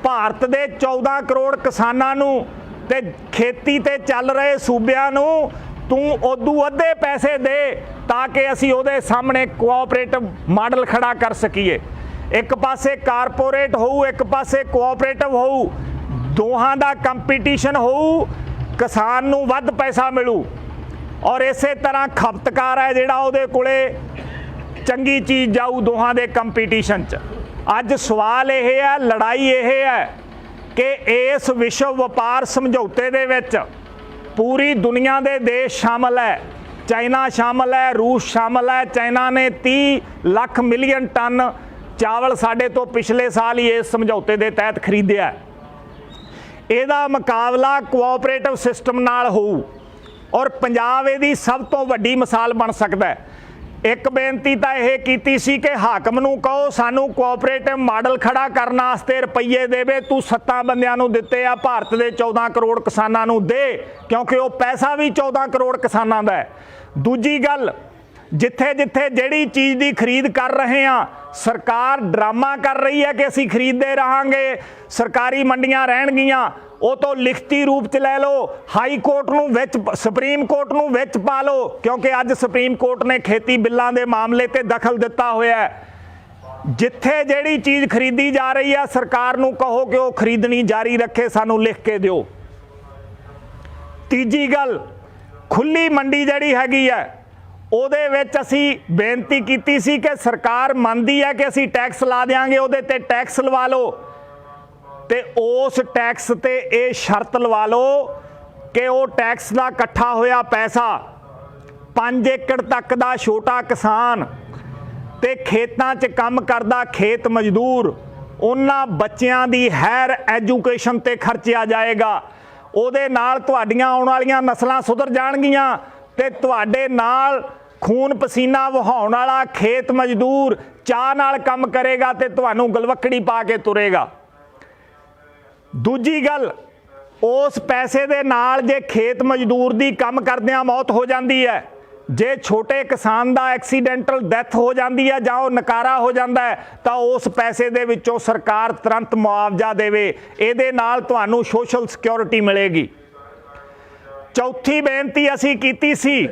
ਭਾਰਤ ਦੇ 14 ਕਰੋੜ ਕਿਸਾਨਾਂ ਨੂੰ ਤੇ ਖੇਤੀ ਤੇ ਚੱਲ ਰਹੇ ਸੂਬਿਆਂ ਨੂੰ ਤੂੰ ਉਦੋਂ ਅੱਧੇ ਪੈਸੇ ਦੇ ਤਾਂ ਕਿ ਅਸੀਂ ਉਹਦੇ ਸਾਹਮਣੇ ਕੋਆਪਰੇਟਿਵ ਮਾਡਲ ਖੜਾ ਕਰ ਸਕੀਏ। ਇੱਕ ਪਾਸੇ ਕਾਰਪੋਰੇਟ ਹੋਊ, ਇੱਕ ਪਾਸੇ ਕੋਆਪਰੇਟਿਵ ਹੋਊ, ਦੋਹਾਂ ਦਾ ਕੰਪੀਟੀਸ਼ਨ ਹੋਊ, ਕਿਸਾਨ ਨੂੰ ਵੱਧ ਪੈਸਾ ਮਿਲੂ ਔਰ ਇਸੇ ਤਰ੍ਹਾਂ ਖਪਤਕਾਰ ਹੈ ਜਿਹੜਾ ਉਹਦੇ ਕੋਲੇ ਚੰਗੀ ਚੀਜ਼ ਜਾਊ ਦੋਹਾਂ ਦੇ ਕੰਪੀਟੀਸ਼ਨ 'ਚ। ਅੱਜ ਸਵਾਲ ਇਹ ਹੈ, ਲੜਾਈ ਇਹ ਹੈ ਕਿ ਇਸ ਵਿਸ਼ਵ ਵਪਾਰ ਸਮਝੌਤੇ ਦੇ ਵਿੱਚ ਪੂਰੀ ਦੁਨੀਆ ਦੇ ਦੇਸ਼ ਸ਼ਾਮਲ ਹੈ, ਚਾਈਨਾ ਸ਼ਾਮਲ ਹੈ, ਰੂਸ ਸ਼ਾਮਲ ਹੈ। ਚਾਈਨਾ ਨੇ 30 ਲੱਖ ਮਿਲੀਅਨ ਟਨ ਚਾਵਲ ਸਾਡੇ ਤੋਂ ਪਿਛਲੇ ਸਾਲ ਹੀ ਇਸ ਸਮਝੌਤੇ ਦੇ ਤਹਿਤ ਖਰੀਦਿਆ। ਇਹਦਾ ਮੁਕਾਬਲਾ ਕੋਆਪਰੇਟਿਵ ਸਿਸਟਮ ਨਾਲ ਹੋਊ ਔਰ ਪੰਜਾਬ ਇਹਦੀ ਸਭ ਤੋਂ ਵੱਡੀ ਮਿਸਾਲ ਬਣ ਸਕਦਾ ਹੈ। ਇੱਕ ਬੇਨਤੀ ਤਾਂ ਇਹ ਕੀਤੀ ਸੀ ਕਿ ਹਾਕਮ ਨੂੰ ਕਹੋ ਸਾਨੂੰ ਕੋਆਪਰੇਟਿਵ ਮਾਡਲ ਖੜਾ ਕਰਨ ਵਾਸਤੇ ਰੁਪਈਏ ਦੇਵੇ, ਤੂੰ 7 ਬੰਦਿਆਂ ਨੂੰ ਦਿੱਤੇ ਆ, ਭਾਰਤ ਦੇ 14 ਕਰੋੜ ਕਿਸਾਨਾਂ ਨੂੰ ਦੇ, ਕਿਉਂਕਿ ਉਹ ਪੈਸਾ ਵੀ 14 ਕਰੋੜ ਕਿਸਾਨਾਂ ਦਾ ਹੈ। ਦੂਜੀ ਗੱਲ, ਜਿੱਥੇ ਜਿੱਥੇ ਜਿਹੜੀ ਚੀਜ਼ ਦੀ ਖਰੀਦ ਕਰ ਰਹੇ ਹਾਂ ਸਰਕਾਰ ਡਰਾਮਾ ਕਰ ਰਹੀ ਹੈ ਕਿ ਅਸੀਂ ਖਰੀਦਦੇ ਰਹਾਂਗੇ, ਸਰਕਾਰੀ ਮੰਡੀਆਂ ਰਹਿਣਗੀਆਂ, ਉਹ ਤੋਂ ਲਿਖਤੀ ਰੂਪ 'ਚ ਲੈ ਲਓ, ਹਾਈ ਕੋਰਟ ਨੂੰ ਵਿੱਚ, ਸੁਪਰੀਮ ਕੋਰਟ ਨੂੰ ਵਿੱਚ ਪਾ ਲਓ, ਕਿਉਂਕਿ ਅੱਜ ਸੁਪਰੀਮ ਕੋਰਟ ਨੇ ਖੇਤੀ ਬਿੱਲਾਂ ਦੇ ਮਾਮਲੇ ਤੇ ਦਖਲ ਦਿੱਤਾ ਹੋਇਆ ਹੈ। ਜਿੱਥੇ ਜਿਹੜੀ ਚੀਜ਼ ਖਰੀਦੀ ਜਾ ਰਹੀ ਹੈ ਸਰਕਾਰ ਨੂੰ ਕਹੋ ਕਿ ਉਹ ਖਰੀਦਣੀ ਜਾਰੀ ਰੱਖੇ, ਸਾਨੂੰ ਲਿਖ ਕੇ ਦਿਓ। ਤੀਜੀ ਗੱਲ, ਖੁੱਲੀ ਮੰਡੀ ਜਿਹੜੀ ਹੈਗੀ ਹੈ ਉਹਦੇ ਵਿੱਚ ਅਸੀਂ ਬੇਨਤੀ ਕੀਤੀ ਸੀ ਕਿ ਸਰਕਾਰ ਮੰਨਦੀ ਹੈ ਕਿ ਅਸੀਂ ਟੈਕਸ ਲਾ ਦਿਆਂਗੇ, ਉਹਦੇ ਤੇ ਟੈਕਸ ਲਵਾ ਲਓ ਤੇ ਉਸ ਟੈਕਸ ਤੇ ਇਹ ਸ਼ਰਤ ਲਵਾ ਲਓ ਕਿ ਉਹ ਟੈਕਸ ਦਾ ਇਕੱਠਾ ਹੋਇਆ ਪੈਸਾ 5 ਏਕੜ ਤੱਕ ਦਾ ਛੋਟਾ ਕਿਸਾਨ ਤੇ ਖੇਤਾਂ 'ਚ ਕੰਮ ਕਰਦਾ ਖੇਤ ਮਜ਼ਦੂਰ, ਉਹਨਾਂ ਬੱਚਿਆਂ ਦੀ ਹਾਇਰ ਐਜੂਕੇਸ਼ਨ ਤੇ ਖਰਚਿਆ ਜਾਏਗਾ। ਉਹਦੇ ਨਾਲ ਤੁਹਾਡੀਆਂ ਆਉਣ ਵਾਲੀਆਂ ਨਸਲਾਂ ਸੁਧਰ ਜਾਣਗੀਆਂ ਤੇ ਤੁਹਾਡੇ ਨਾਲ ਖੂਨ ਪਸੀਨਾ ਵਹਾਉਣ ਵਾਲਾ ਖੇਤ ਮਜ਼ਦੂਰ ਚਾਹ ਨਾਲ ਕੰਮ ਕਰੇਗਾ ਤੇ ਤੁਹਾਨੂੰ ਗਲਵੱਕੜੀ ਪਾ ਕੇ ਤੁਰੇਗਾ। ਦੂਜੀ ਗੱਲ, ਉਸ ਪੈਸੇ ਦੇ ਨਾਲ ਜੇ ਖੇਤ ਮਜ਼ਦੂਰ ਦੀ ਕੰਮ ਕਰਦਿਆਂ ਮੌਤ ਹੋ ਜਾਂਦੀ ਹੈ, ਜੇ ਛੋਟੇ ਕਿਸਾਨ ਦਾ ਐਕਸੀਡੈਂਟਲ ਡੈਥ ਹੋ ਜਾਂਦੀ ਹੈ ਜਾਂ ਉਹ ਨਕਾਰਾ ਹੋ ਜਾਂਦਾ ਹੈ ਤਾਂ ਉਸ ਪੈਸੇ ਦੇ ਵਿੱਚੋਂ ਸਰਕਾਰ ਤੁਰੰਤ ਮੁਆਵਜ਼ਾ ਦੇਵੇ, ਇਹਦੇ ਨਾਲ ਤੁਹਾਨੂੰ ਸੋਸ਼ਲ ਸਿਕਿਉਰਿਟੀ ਮਿਲੇਗੀ। ਚੌਥੀ ਬੇਨਤੀ ਅਸੀਂ ਕੀਤੀ ਸੀ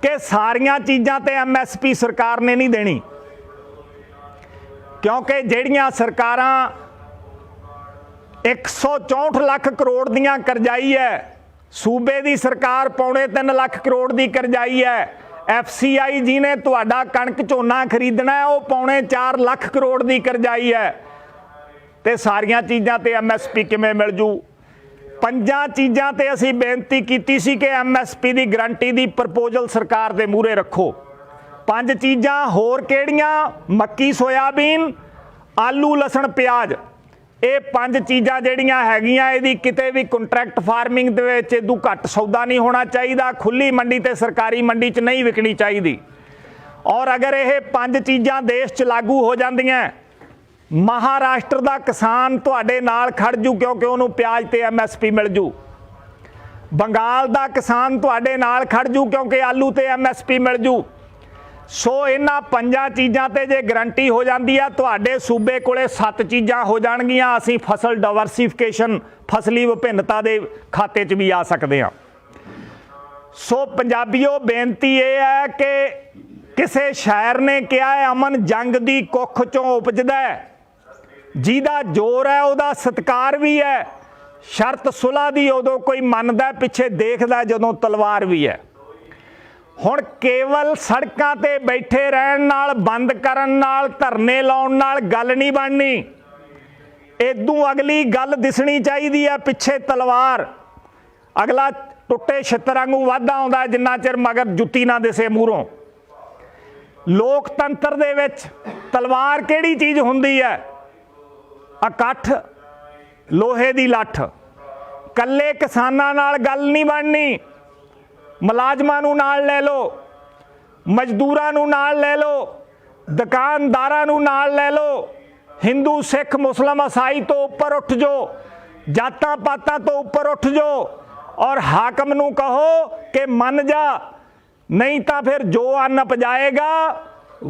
ਕਿ ਸਾਰੀਆਂ ਚੀਜ਼ਾਂ ਤੇ MSP ਸਰਕਾਰ ਨੇ ਨਹੀਂ ਦੇਣੀ, ਕਿਉਂਕਿ ਜਿਹੜੀਆਂ ਸਰਕਾਰਾਂ 164 ਲੱਖ ਕਰੋੜ ਦੀਆਂ ਕਰਜ਼ਾਈ ਹੈ, ਸੂਬੇ ਦੀ ਸਰਕਾਰ 2.25 ਲੱਖ ਕਰੋੜ ਦੀ ਕਰਜ਼ਾਈ ਹੈ, FCI ਜਿਹਨੇ ਤੁਹਾਡਾ ਕਣਕ ਝੋਨਾ ਖਰੀਦਣਾ ਹੈ ਉਹ 4.25 ਲੱਖ ਕਰੋੜ ਦੀ ਕਰਜ਼ਾਈ ਹੈ, ਤੇ ਸਾਰੀਆਂ ਚੀਜ਼ਾਂ ਤੇ MSP ਕਿਵੇਂ ਮਿਲ ਜੂ? 5 ਚੀਜ਼ਾਂ ਤੇ ਅਸੀਂ ਬੇਨਤੀ ਕੀਤੀ ਸੀ ਕਿ MSP ਦੀ ਗਰੰਟੀ ਦੀ ਪ੍ਰਪੋਜ਼ਲ ਸਰਕਾਰ ਦੇ ਮੂਹਰੇ ਰੱਖੋ। 5 ਚੀਜ਼ਾਂ ਹੋਰ ਕਿਹੜੀਆਂ? ਮੱਕੀ, ਸੋਇਆਬੀਨ, ਆਲੂ, ਲਸਣ, ਪਿਆਜ਼। ਇਹ 5 ਚੀਜ਼ਾਂ ਜਿਹੜੀਆਂ ਹੈਗੀਆਂ ਇਹਦੀ ਕਿਤੇ ਵੀ ਕੰਟਰੈਕਟ ਫਾਰਮਿੰਗ ਦੇ ਵਿੱਚ ਇਦੋਂ ਘੱਟ ਸੌਦਾ ਨਹੀਂ ਹੋਣਾ ਚਾਹੀਦਾ, ਖੁੱਲੀ ਮੰਡੀ ਤੇ ਸਰਕਾਰੀ ਮੰਡੀ 'ਚ ਨਹੀਂ ਵਿਕਣੀ ਚਾਹੀਦੀ। ਔਰ ਅਗਰ ਇਹ 5 ਚੀਜ਼ਾਂ ਦੇਸ਼ 'ਚ ਲਾਗੂ ਹੋ ਜਾਂਦੀਆਂ, ਮਹਾਰਾਸ਼ਟਰ ਦਾ ਕਿਸਾਨ ਤੁਹਾਡੇ ਨਾਲ ਖੜ ਜੂ ਕਿਉਂਕਿ ਉਹਨੂੰ ਪਿਆਜ਼ ਤੇ MSP ਮਿਲ ਜੂ। ਬੰਗਾਲ ਦਾ ਕਿਸਾਨ ਤੁਹਾਡੇ ਨਾਲ ਖੜ ਜੂ ਕਿਉਂਕਿ ਆਲੂ ਤੇ MSP ਮਿਲ ਜੂ। ਸੋ ਇਹਨਾਂ 5 ਚੀਜ਼ਾਂ ਤੇ ਜੇ ਗਰੰਟੀ ਹੋ ਜਾਂਦੀ ਆ ਤੁਹਾਡੇ ਸੂਬੇ ਕੋਲੇ 7 ਚੀਜ਼ਾਂ ਹੋ ਜਾਣਗੀਆਂ। ਅਸੀਂ ਫਸਲ ਡਾਇਵਰਸੀਫਿਕੇਸ਼ਨ, ਫਸਲੀ ਵਿਭਿੰਨਤਾ ਦੇ ਖਾਤੇ 'ਚ ਵੀ ਆ ਸਕਦੇ ਹਾਂ। ਸੋ ਪੰਜਾਬੀਓ ਬੇਨਤੀ ਇਹ ਹੈ ਕਿ ਕਿਸੇ ਸ਼ਾਇਰ ਨੇ ਕਿਹਾ ਹੈ, ਅਮਨ ਜੰਗ ਦੀ ਕੁੱਖ 'ਚੋਂ ਉਪਜਦਾ ਹੈ, ਜਿਹਦਾ ਜ਼ੋਰ ਹੈ ਉਹਦਾ ਸਤਿਕਾਰ ਵੀ ਹੈ, ਸ਼ਰਤ ਸੁਲ੍ਹਾ ਦੀ ਉਦੋਂ ਕੋਈ ਮੰਨਦਾ, ਪਿੱਛੇ ਦੇਖਦਾ ਜਦੋਂ ਤਲਵਾਰ ਵੀ ਹੈ। ਹੁਣ ਕੇਵਲ ਸੜਕਾਂ ਤੇ ਬੈਠੇ ਰਹਿਣ ਨਾਲ, ਬੰਦ ਕਰਨ ਨਾਲ, ਧਰਨੇ ਲਾਉਣ ਨਾਲ ਗੱਲ ਨਹੀਂ ਬਣਨੀ। ਇਦੋਂ ਅਗਲੀ ਗੱਲ ਦਿਸਣੀ ਚਾਹੀਦੀ ਹੈ, ਪਿੱਛੇ ਤਲਵਾਰ। ਅਗਲਾ ਟੁੱਟੇ ਛਿੱਤਰ ਵਾਂਗੂ ਵਾਧਾ ਆਉਂਦਾ ਜਿੰਨਾ ਚਿਰ ਮਗਰ ਜੁੱਤੀ ਨਾ ਦਿਸੇ ਮੂਹਰੋਂ। ਲੋਕਤੰਤਰ ਦੇ ਵਿੱਚ ਤਲਵਾਰ ਕਿਹੜੀ ਚੀਜ਼ ਹੁੰਦੀ ਹੈ? ਇਕੱਠ, ਲੋਹੇ ਦੀ ਲੱਠ। ਕੱਲੇ ਕਿਸਾਨਾਂ ਨਾਲ ਗੱਲ नहीं बननी, ਮੁਲਾਜ਼ਮਾਂ ਨੂੰ ਨਾਲ ਲੈ ਲਓ, ਮਜ਼ਦੂਰਾਂ ਨੂੰ ਨਾਲ ਲੈ ਲਓ, ਦੁਕਾਨਦਾਰਾਂ ਨੂੰ ਨਾਲ ਲੈ ਲਓ, हिंदू सिख मुस्लिम ईसाई तो उपर उठ जाओ, जातां पातां तो उपर उठ जाओ और हाकम नूं कहो कि मन जा, नहीं तो फिर जो अन्न पजाएगा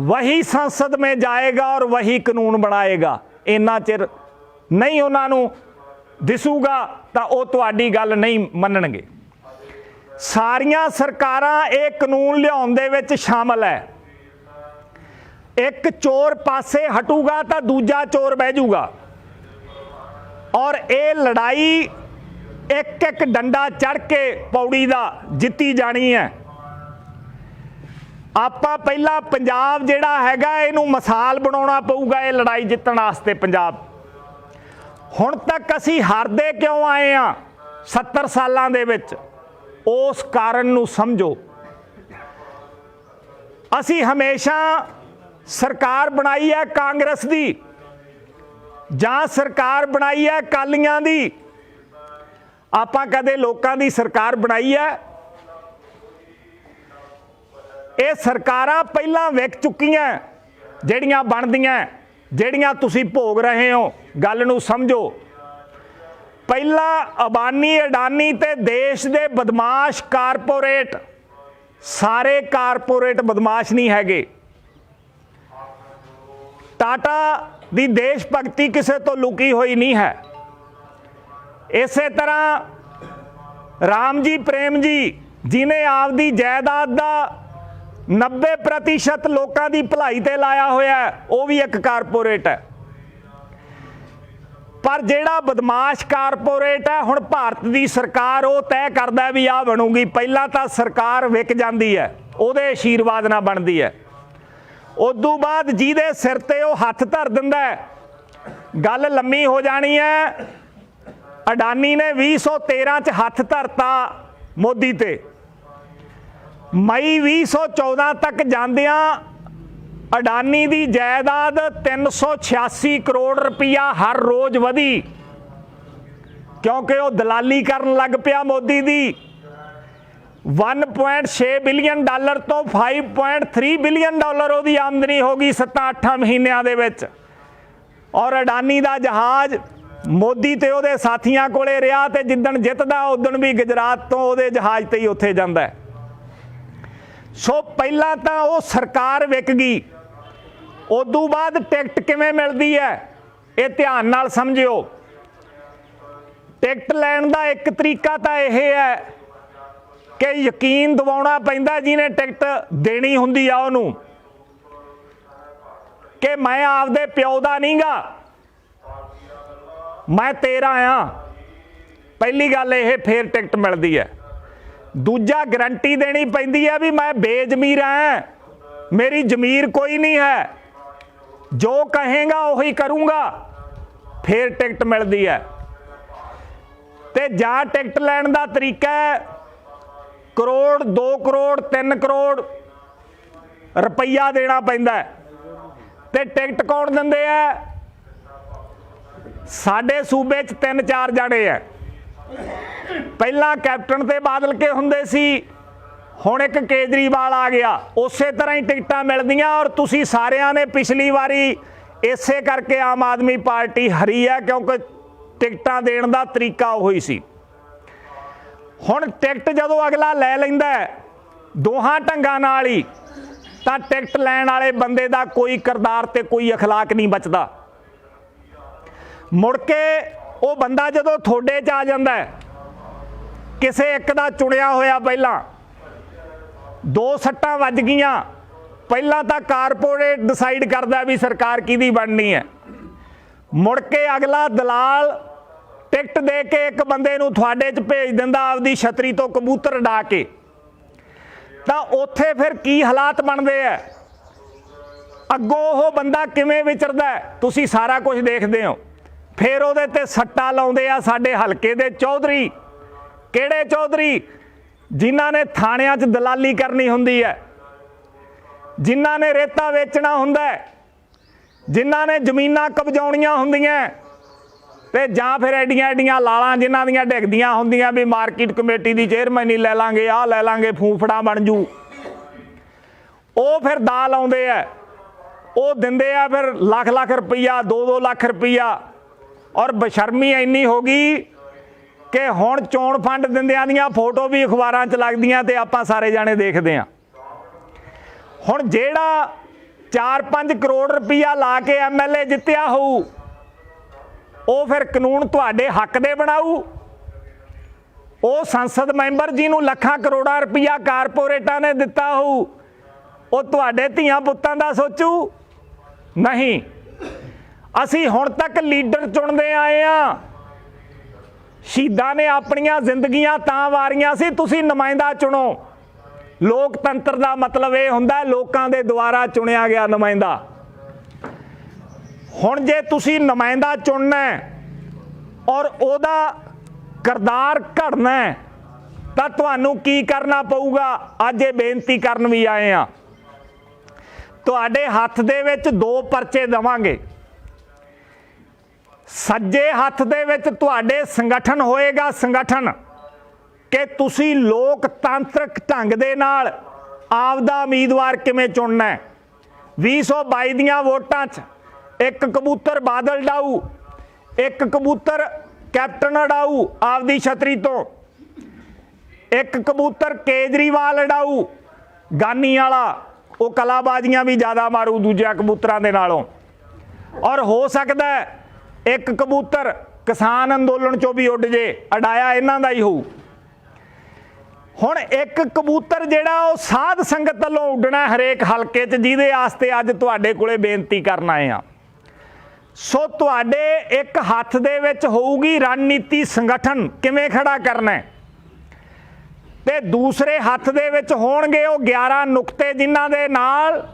वही संसद में जाएगा और वही कानून बनाएगा। इन्ना चिर नहीं उन्होंने दिसूगा तो वो तुहाडी गल नहीं मनणगे। सारियां सरकारां ये कानून लियाउण दे विच शामिल है। एक चोर पासे हटूगा तो दूजा चोर बह जूगा और ये लड़ाई एक एक डंडा चढ़ के पौड़ी दा जित्ती जानी है। आपां पहला पंजाब जिहड़ा हैगा इहनूं मिसाल बनाउणा पऊगा ये लड़ाई जित्तण वास्ते। पंजाब हुण तक असीं हारदे क्यों आए हां 70 सालां दे विच, उस कारण नूं समझो। असीं हमेशा सरकार बनाई है कांग्रेस दी जां सरकार बनाई है अकालियां दी, आपां कदे लोकां दी सरकार बनाई है? ये सरकारां पहलां विक चुकीआं जिहड़ियां बनदियां, जिहड़ियां तुसीं भोग रहे हो। गल नूं समझो। पहला अबानी अडानी ते देश दे बदमाश कारपोरेट, सारे कारपोरेट बदमाश नहीं हैगे। टाटा दी देश भगती किसी तो लुकी हुई नहीं है। इस तरह राम जी प्रेम जी जिन्हें आपदी जायदाद का 90% लोगों की भलाई ते लाया होया है, वो भी एक कारपोरेट है। पर जिहड़ा बदमाश कारपोरेट है हुण भारत की सरकार वो तय करदा भी आ बनूगी। पहला तो सरकार विक जाती है, उहदे आशीर्वाद नाल बनती है। उदों बाद जिहदे सिर ते वो हथ धर दिंदा है, गल लम्मी हो जानी है। अडानी ने 2013 च हथ धरता मोदी ते, मई 2014 तक जांदियां अडानी दी जायदाद 386 करोड़ रुपया हर रोज़ वधी, क्योंकि वो दलाली करन लग पिया मोदी दी। 1.6 बिलियन डॉलर तो 5.3 बिलियन डॉलर उसकी आमदनी हो गई 7-8 महीनों दे विच। और अडानी का जहाज़ मोदी ते उहदे साथियां कोले रहा ते जिद्दण जितदा उदण भी गुजरात तो उहदे जहाज़ ते ही उत्थे जांदा है। सो पहला तो वो सरकार विक गई। उदों बाद टिकट किवें मिलदी है ये ध्यान नाल समझिओ। टिकट लैण दा एक तरीका तो यह है कि यकीन दिवाउणा पैंदा जिन्हें टिकट देनी हुंदी आ उहनूं कि मैं आपदे प्यो दा नहीं गा, मैं तेरा हाँ। पहली गल यह, फिर टिकट मिलती है। दूजा गारंटी देनी पैंदी है भी मैं बेजमीर हाँ, मेरी जमीर कोई नहीं है, जो कहेगा वही करूँगा, फिर टिकट मिलती है। ते जां टिकट लैण दा तरीका है करोड़ 2 करोड़ 3 करोड़ रुपया देना पैंदा है। ते टिकट कौन दिंदे है? साडे सूबे च 3-4 जाने है। पहला कैप्टन ते बादल के हुंदे सी, हुण एक केजरीवाल आ गया। उस तरह ही टिकटां मिलदियां। और तुसीं सारियां ने पिछली वारी इसे करके आम आदमी पार्टी हरी है, क्योंकि टिकटां देण दा तरीका उही सी। हुण टिकट जदों अगला लै लैंदा है दोहां ढंगां नाल ही, तां टिकट लैण वाले बंदे दा कोई किरदार ते कोई अखलाक नहीं बचदा। मुड़ के वो बंदा जदों थोड़े च आ जांदा है, किसे एक दा चुनिया होया, पहलां 2 सट्टां वज गईयां, पहलां तां कारपोरेट डिसाइड करदा भी सरकार किहदी बननी है। मुड़ के अगला दलाल टिकट दे के एक बंदे नूं तुहाडे च भेज दिंदा आपदी छतरी तो कबूतर उड़ा के, तां उत्थे फिर की हालात बनदे है, अगों वो बंदा किवें विचरदा है, तुसीं सारा कुछ देखदे हो। फिर उहदे ते सट्टा लाउंदे आ साडे हलके दे चौधरी। किहड़े चौधरी? जिन्हां ने थाणियां च दलाली करनी हुंदी है, जिन्हां ने रेता वेचना हुंदा है, जिन्हां ने जमीनां कब्जाउणियां हुंदियां, ਤੇ ਜਾਂ ਫਿਰ ਐਡੀਆਂ ਐਡੀਆਂ ਲਾਲਾਂ ਜਿਨ੍ਹਾਂ ਦੀਆਂ ਡਿੱਗਦੀਆਂ ਹੁੰਦੀਆਂ ਵੀ ਮਾਰਕੀਟ ਕਮੇਟੀ ਦੀ ਚੇਅਰਮੈਨੀ ਲੈ ਲਾਂਗੇ, ਆਹ ਲੈ ਲਾਂਗੇ, ਫੂਫੜਾ ਬਣ ਜੂ। ਉਹ ਫਿਰ ਦਾ ਲਾਉਂਦੇ ਆ, ਉਹ ਦਿੰਦੇ ਆ ਫਿਰ ਲੱਖ ਲੱਖ ਰੁਪਈਆ, 2-2 ਲੱਖ ਰੁਪਈਆ। ਔਰ ਬਸ਼ਰਮੀ ਇੰਨੀ ਹੋ ਗਈ ਕਿ ਹੁਣ ਚੋਣ ਫੰਡ ਦਿੰਦਿਆਂ ਦੀਆਂ ਫੋਟੋ ਵੀ ਅਖਬਾਰਾਂ 'ਚ ਲੱਗਦੀਆਂ ਤੇ ਆਪਾਂ ਸਾਰੇ ਜਾਣੇ ਦੇਖਦੇ ਹਾਂ। ਹੁਣ ਜਿਹੜਾ 4-5 ਕਰੋੜ ਰੁਪਈਆ ਲਾ ਕੇ MLA ਜਿੱਤਿਆ ਹੋਊ, ਉਹ ਫਿਰ ਕਾਨੂੰਨ ਤੁਹਾਡੇ ਹੱਕ ਦੇ ਬਣਾਊ। ਉਹ ਸੰਸਦ ਮੈਂਬਰ ਜਿਹਨੂੰ ਲੱਖਾਂ ਕਰੋੜਾਂ ਰੁਪਈਆ ਕਾਰਪੋਰੇਟਾਂ ਨੇ ਦਿੱਤਾ ਹੋਊ, ਉਹ ਤੁਹਾਡੇ ਧੀਆਂ ਪੁੱਤਾਂ ਦਾ ਸੋਚੂ? ਨਹੀਂ। ਅਸੀਂ ਹੁਣ ਤੱਕ ਲੀਡਰ ਚੁਣਦੇ ਆਏ ਆ। ਸ਼ਹੀਦਾਂ ਨੇ ਆਪਣੀਆਂ ਜ਼ਿੰਦਗੀਆਂ ਤਾਂ ਵਾਰੀਆਂ ਸੀ, ਤੁਸੀਂ ਨੁਮਾਇੰਦਾ ਚੁਣੋ। ਲੋਕਤੰਤਰ ਦਾ ਮਤਲਬ ਇਹ ਹੁੰਦਾ ਲੋਕਾਂ ਦੇ ਦੁਆਰਾ ਚੁਣਿਆ ਗਿਆ ਨੁਮਾਇੰਦਾ। ਹੁਣ ਜੇ ਤੁਸੀਂ ਨੁਮਾਇੰਦਾ ਚੁਣਨਾ ਔਰ ਉਹਦਾ ਕਿਰਦਾਰ ਘੜਨਾ ਤਾਂ ਤੁਹਾਨੂੰ ਕੀ ਕਰਨਾ ਪਊਗਾ? ਅੱਜ ਇਹ ਬੇਨਤੀ ਕਰਨ ਵੀ ਆਏ ਆ। ਤੁਹਾਡੇ ਹੱਥ ਦੇ ਵਿੱਚ 2 ਪਰਚੇ ਦੇਵਾਂਗੇ। ਸੱਜੇ ਹੱਥ ਦੇ ਵਿੱਚ ਤੁਹਾਡੇ ਸੰਗਠਨ ਹੋਏਗਾ, ਸੰਗਠਨ ਕਿ ਤੁਸੀਂ ਲੋਕਤੰਤਰਕ ਢੰਗ ਦੇ ਨਾਲ ਆਪਦਾ ਉਮੀਦਵਾਰ ਕਿਵੇਂ ਚੁਣਨਾ ਹੈ। 2022 ਦੀਆਂ ਵੋਟਾਂ 'ਚ ਇੱਕ ਕਬੂਤਰ ਬਾਦਲ ਡਾਊ, ਇੱਕ ਕਬੂਤਰ ਕੈਪਟਨ ਅਡਾਊ ਆਪਦੀ ਛਤਰੀ ਤੋਂ, ਇੱਕ ਕਬੂਤਰ ਕੇਜਰੀਵਾਲ ਅਡਾਊ ਗਾਨੀ ਵਾਲਾ, ਉਹ ਕਲਾਬਾਜ਼ੀਆਂ ਵੀ ਜ਼ਿਆਦਾ ਮਾਰੂ ਦੂਜਿਆਂ ਕਬੂਤਰਾਂ ਦੇ ਨਾਲੋਂ। ਔਰ ਹੋ ਸਕਦਾ ਇੱਕ ਕਬੂਤਰ ਕਿਸਾਨ ਅੰਦੋਲਨ 'ਚੋਂ ਵੀ ਉੱਡ ਜੇ, ਅਡਾਇਆ ਇਹਨਾਂ ਦਾ ਹੀ ਹੋਊ। ਹੁਣ ਇੱਕ ਕਬੂਤਰ ਜਿਹੜਾ ਉਹ ਸਾਧ ਸੰਗਤ ਵੱਲੋਂ ਉੱਡਣਾ ਹਰੇਕ ਹਲਕੇ 'ਚ, ਜਿਹਦੇ ਵਾਸਤੇ ਅੱਜ ਤੁਹਾਡੇ ਕੋਲੇ ਬੇਨਤੀ ਕਰਨ ਆਏ ਆ। ਸੋ ਤੁਹਾਡੇ ਇੱਕ ਹੱਥ ਦੇ ਵਿੱਚ ਹੋਊਗੀ ਰਣਨੀਤੀ, ਸੰਗਠਨ ਕਿਵੇਂ ਖੜਾ ਕਰਨਾ, ਤੇ ਦੂਸਰੇ ਹੱਥ ਦੇ ਵਿੱਚ ਹੋਣਗੇ ਉਹ 11 ਨੁਕਤੇ ਜਿਨ੍ਹਾਂ ਦੇ ਨਾਲ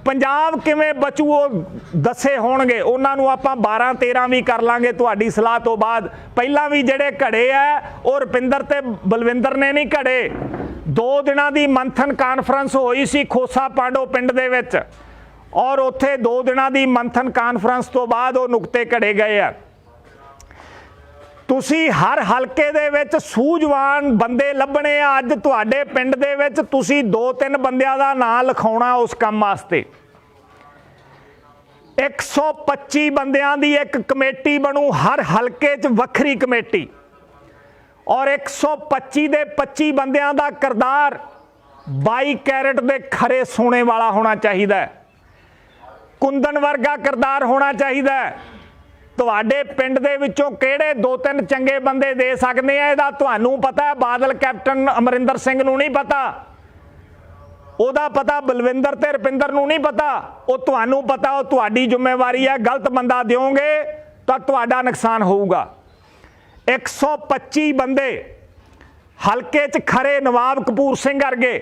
ਪੰਜਾਬ ਕਿਵੇਂ ਬਚੂ ਉਹ ਦੱਸੇ ਹੋਣਗੇ। ਉਹਨਾਂ ਨੂੰ ਆਪਾਂ 12-13 ਵੀ ਕਰ ਲਾਂਗੇ ਤੁਹਾਡੀ ਸਲਾਹ ਤੋਂ ਬਾਅਦ। ਪਹਿਲਾਂ ਵੀ ਜਿਹੜੇ ਘੜੇ ਆ ਉਹ ਰੁਪਿੰਦਰ ਤੇ ਬਲਵਿੰਦਰ ਨੇ ਨਹੀਂ ਘੜੇ। 2 ਦਿਨਾਂ ਦੀ ਮੰਥਨ ਕਾਨਫਰੰਸ ਹੋਈ ਸੀ ਖੋਸਾ ਪਾਂਡੋ ਪਿੰਡ ਦੇ ਵਿੱਚ, ਔਰ ਉੱਥੇ 2 ਦਿਨਾਂ ਦੀ ਮੰਥਨ ਕਾਨਫਰੰਸ ਤੋਂ ਬਾਅਦ ਉਹ ਨੁਕਤੇ ਘੜੇ ਗਏ ਆ। ਤੁਸੀਂ ਹਰ ਹਲਕੇ ਦੇ ਵਿੱਚ ਸੂਝਵਾਨ ਬੰਦੇ ਲੱਭਣੇ ਆ। ਅੱਜ ਤੁਹਾਡੇ ਪਿੰਡ ਦੇ ਵਿੱਚ ਤੁਸੀਂ 2-3 ਬੰਦਿਆਂ ਦਾ ਨਾਂ ਲਿਖਾਉਣਾ ਉਸ ਕੰਮ ਵਾਸਤੇ। 125 ਬੰਦਿਆਂ ਦੀ ਇੱਕ ਕਮੇਟੀ ਬਣੂ, ਹਰ ਹਲਕੇ 'ਚ ਵੱਖਰੀ ਕਮੇਟੀ, ਔਰ 125 ਦੇ 25 ਬੰਦਿਆਂ ਦਾ ਕਿਰਦਾਰ 22 ਕੈਰਟ ਦੇ ਖਰੇ ਸੋਨੇ ਵਾਲਾ ਹੋਣਾ ਚਾਹੀਦਾ। ਕੁੰਦਨ ਵਰਗਾ ਕਿਰਦਾਰ ਹੋਣਾ ਚਾਹੀਦਾ। ਤੁਹਾਡੇ ਪਿੰਡ ਦੇ ਵਿੱਚੋਂ ਕਿਹੜੇ 2-3 ਚੰਗੇ ਬੰਦੇ ਦੇ ਸਕਦੇ ਆ, ਇਹਦਾ ਤੁਹਾਨੂੰ ਪਤਾ ਹੈ। ਬਾਦਲ ਕੈਪਟਨ ਅਮਰਿੰਦਰ ਸਿੰਘ ਨੂੰ ਨਹੀਂ ਪਤਾ, ਉਹਦਾ ਪਤਾ ਬਲਵਿੰਦਰ ਤੇ ਰੁਪਿੰਦਰ ਨੂੰ ਨਹੀਂ ਪਤਾ, ਉਹ ਤੁਹਾਨੂੰ ਪਤਾ। ਉਹ ਤੁਹਾਡੀ ਜ਼ਿੰਮੇਵਾਰੀ ਹੈ। ਗਲਤ ਬੰਦਾ ਦਿਓਗੇ ਤਾਂ ਤੁਹਾਡਾ ਨੁਕਸਾਨ ਹੋਊਗਾ। 125 ਬੰਦੇ ਹਲਕੇ 'ਚ ਖਰੇ ਨਵਾਬ ਕਪੂਰ ਸਿੰਘ ਵਰਗੇ,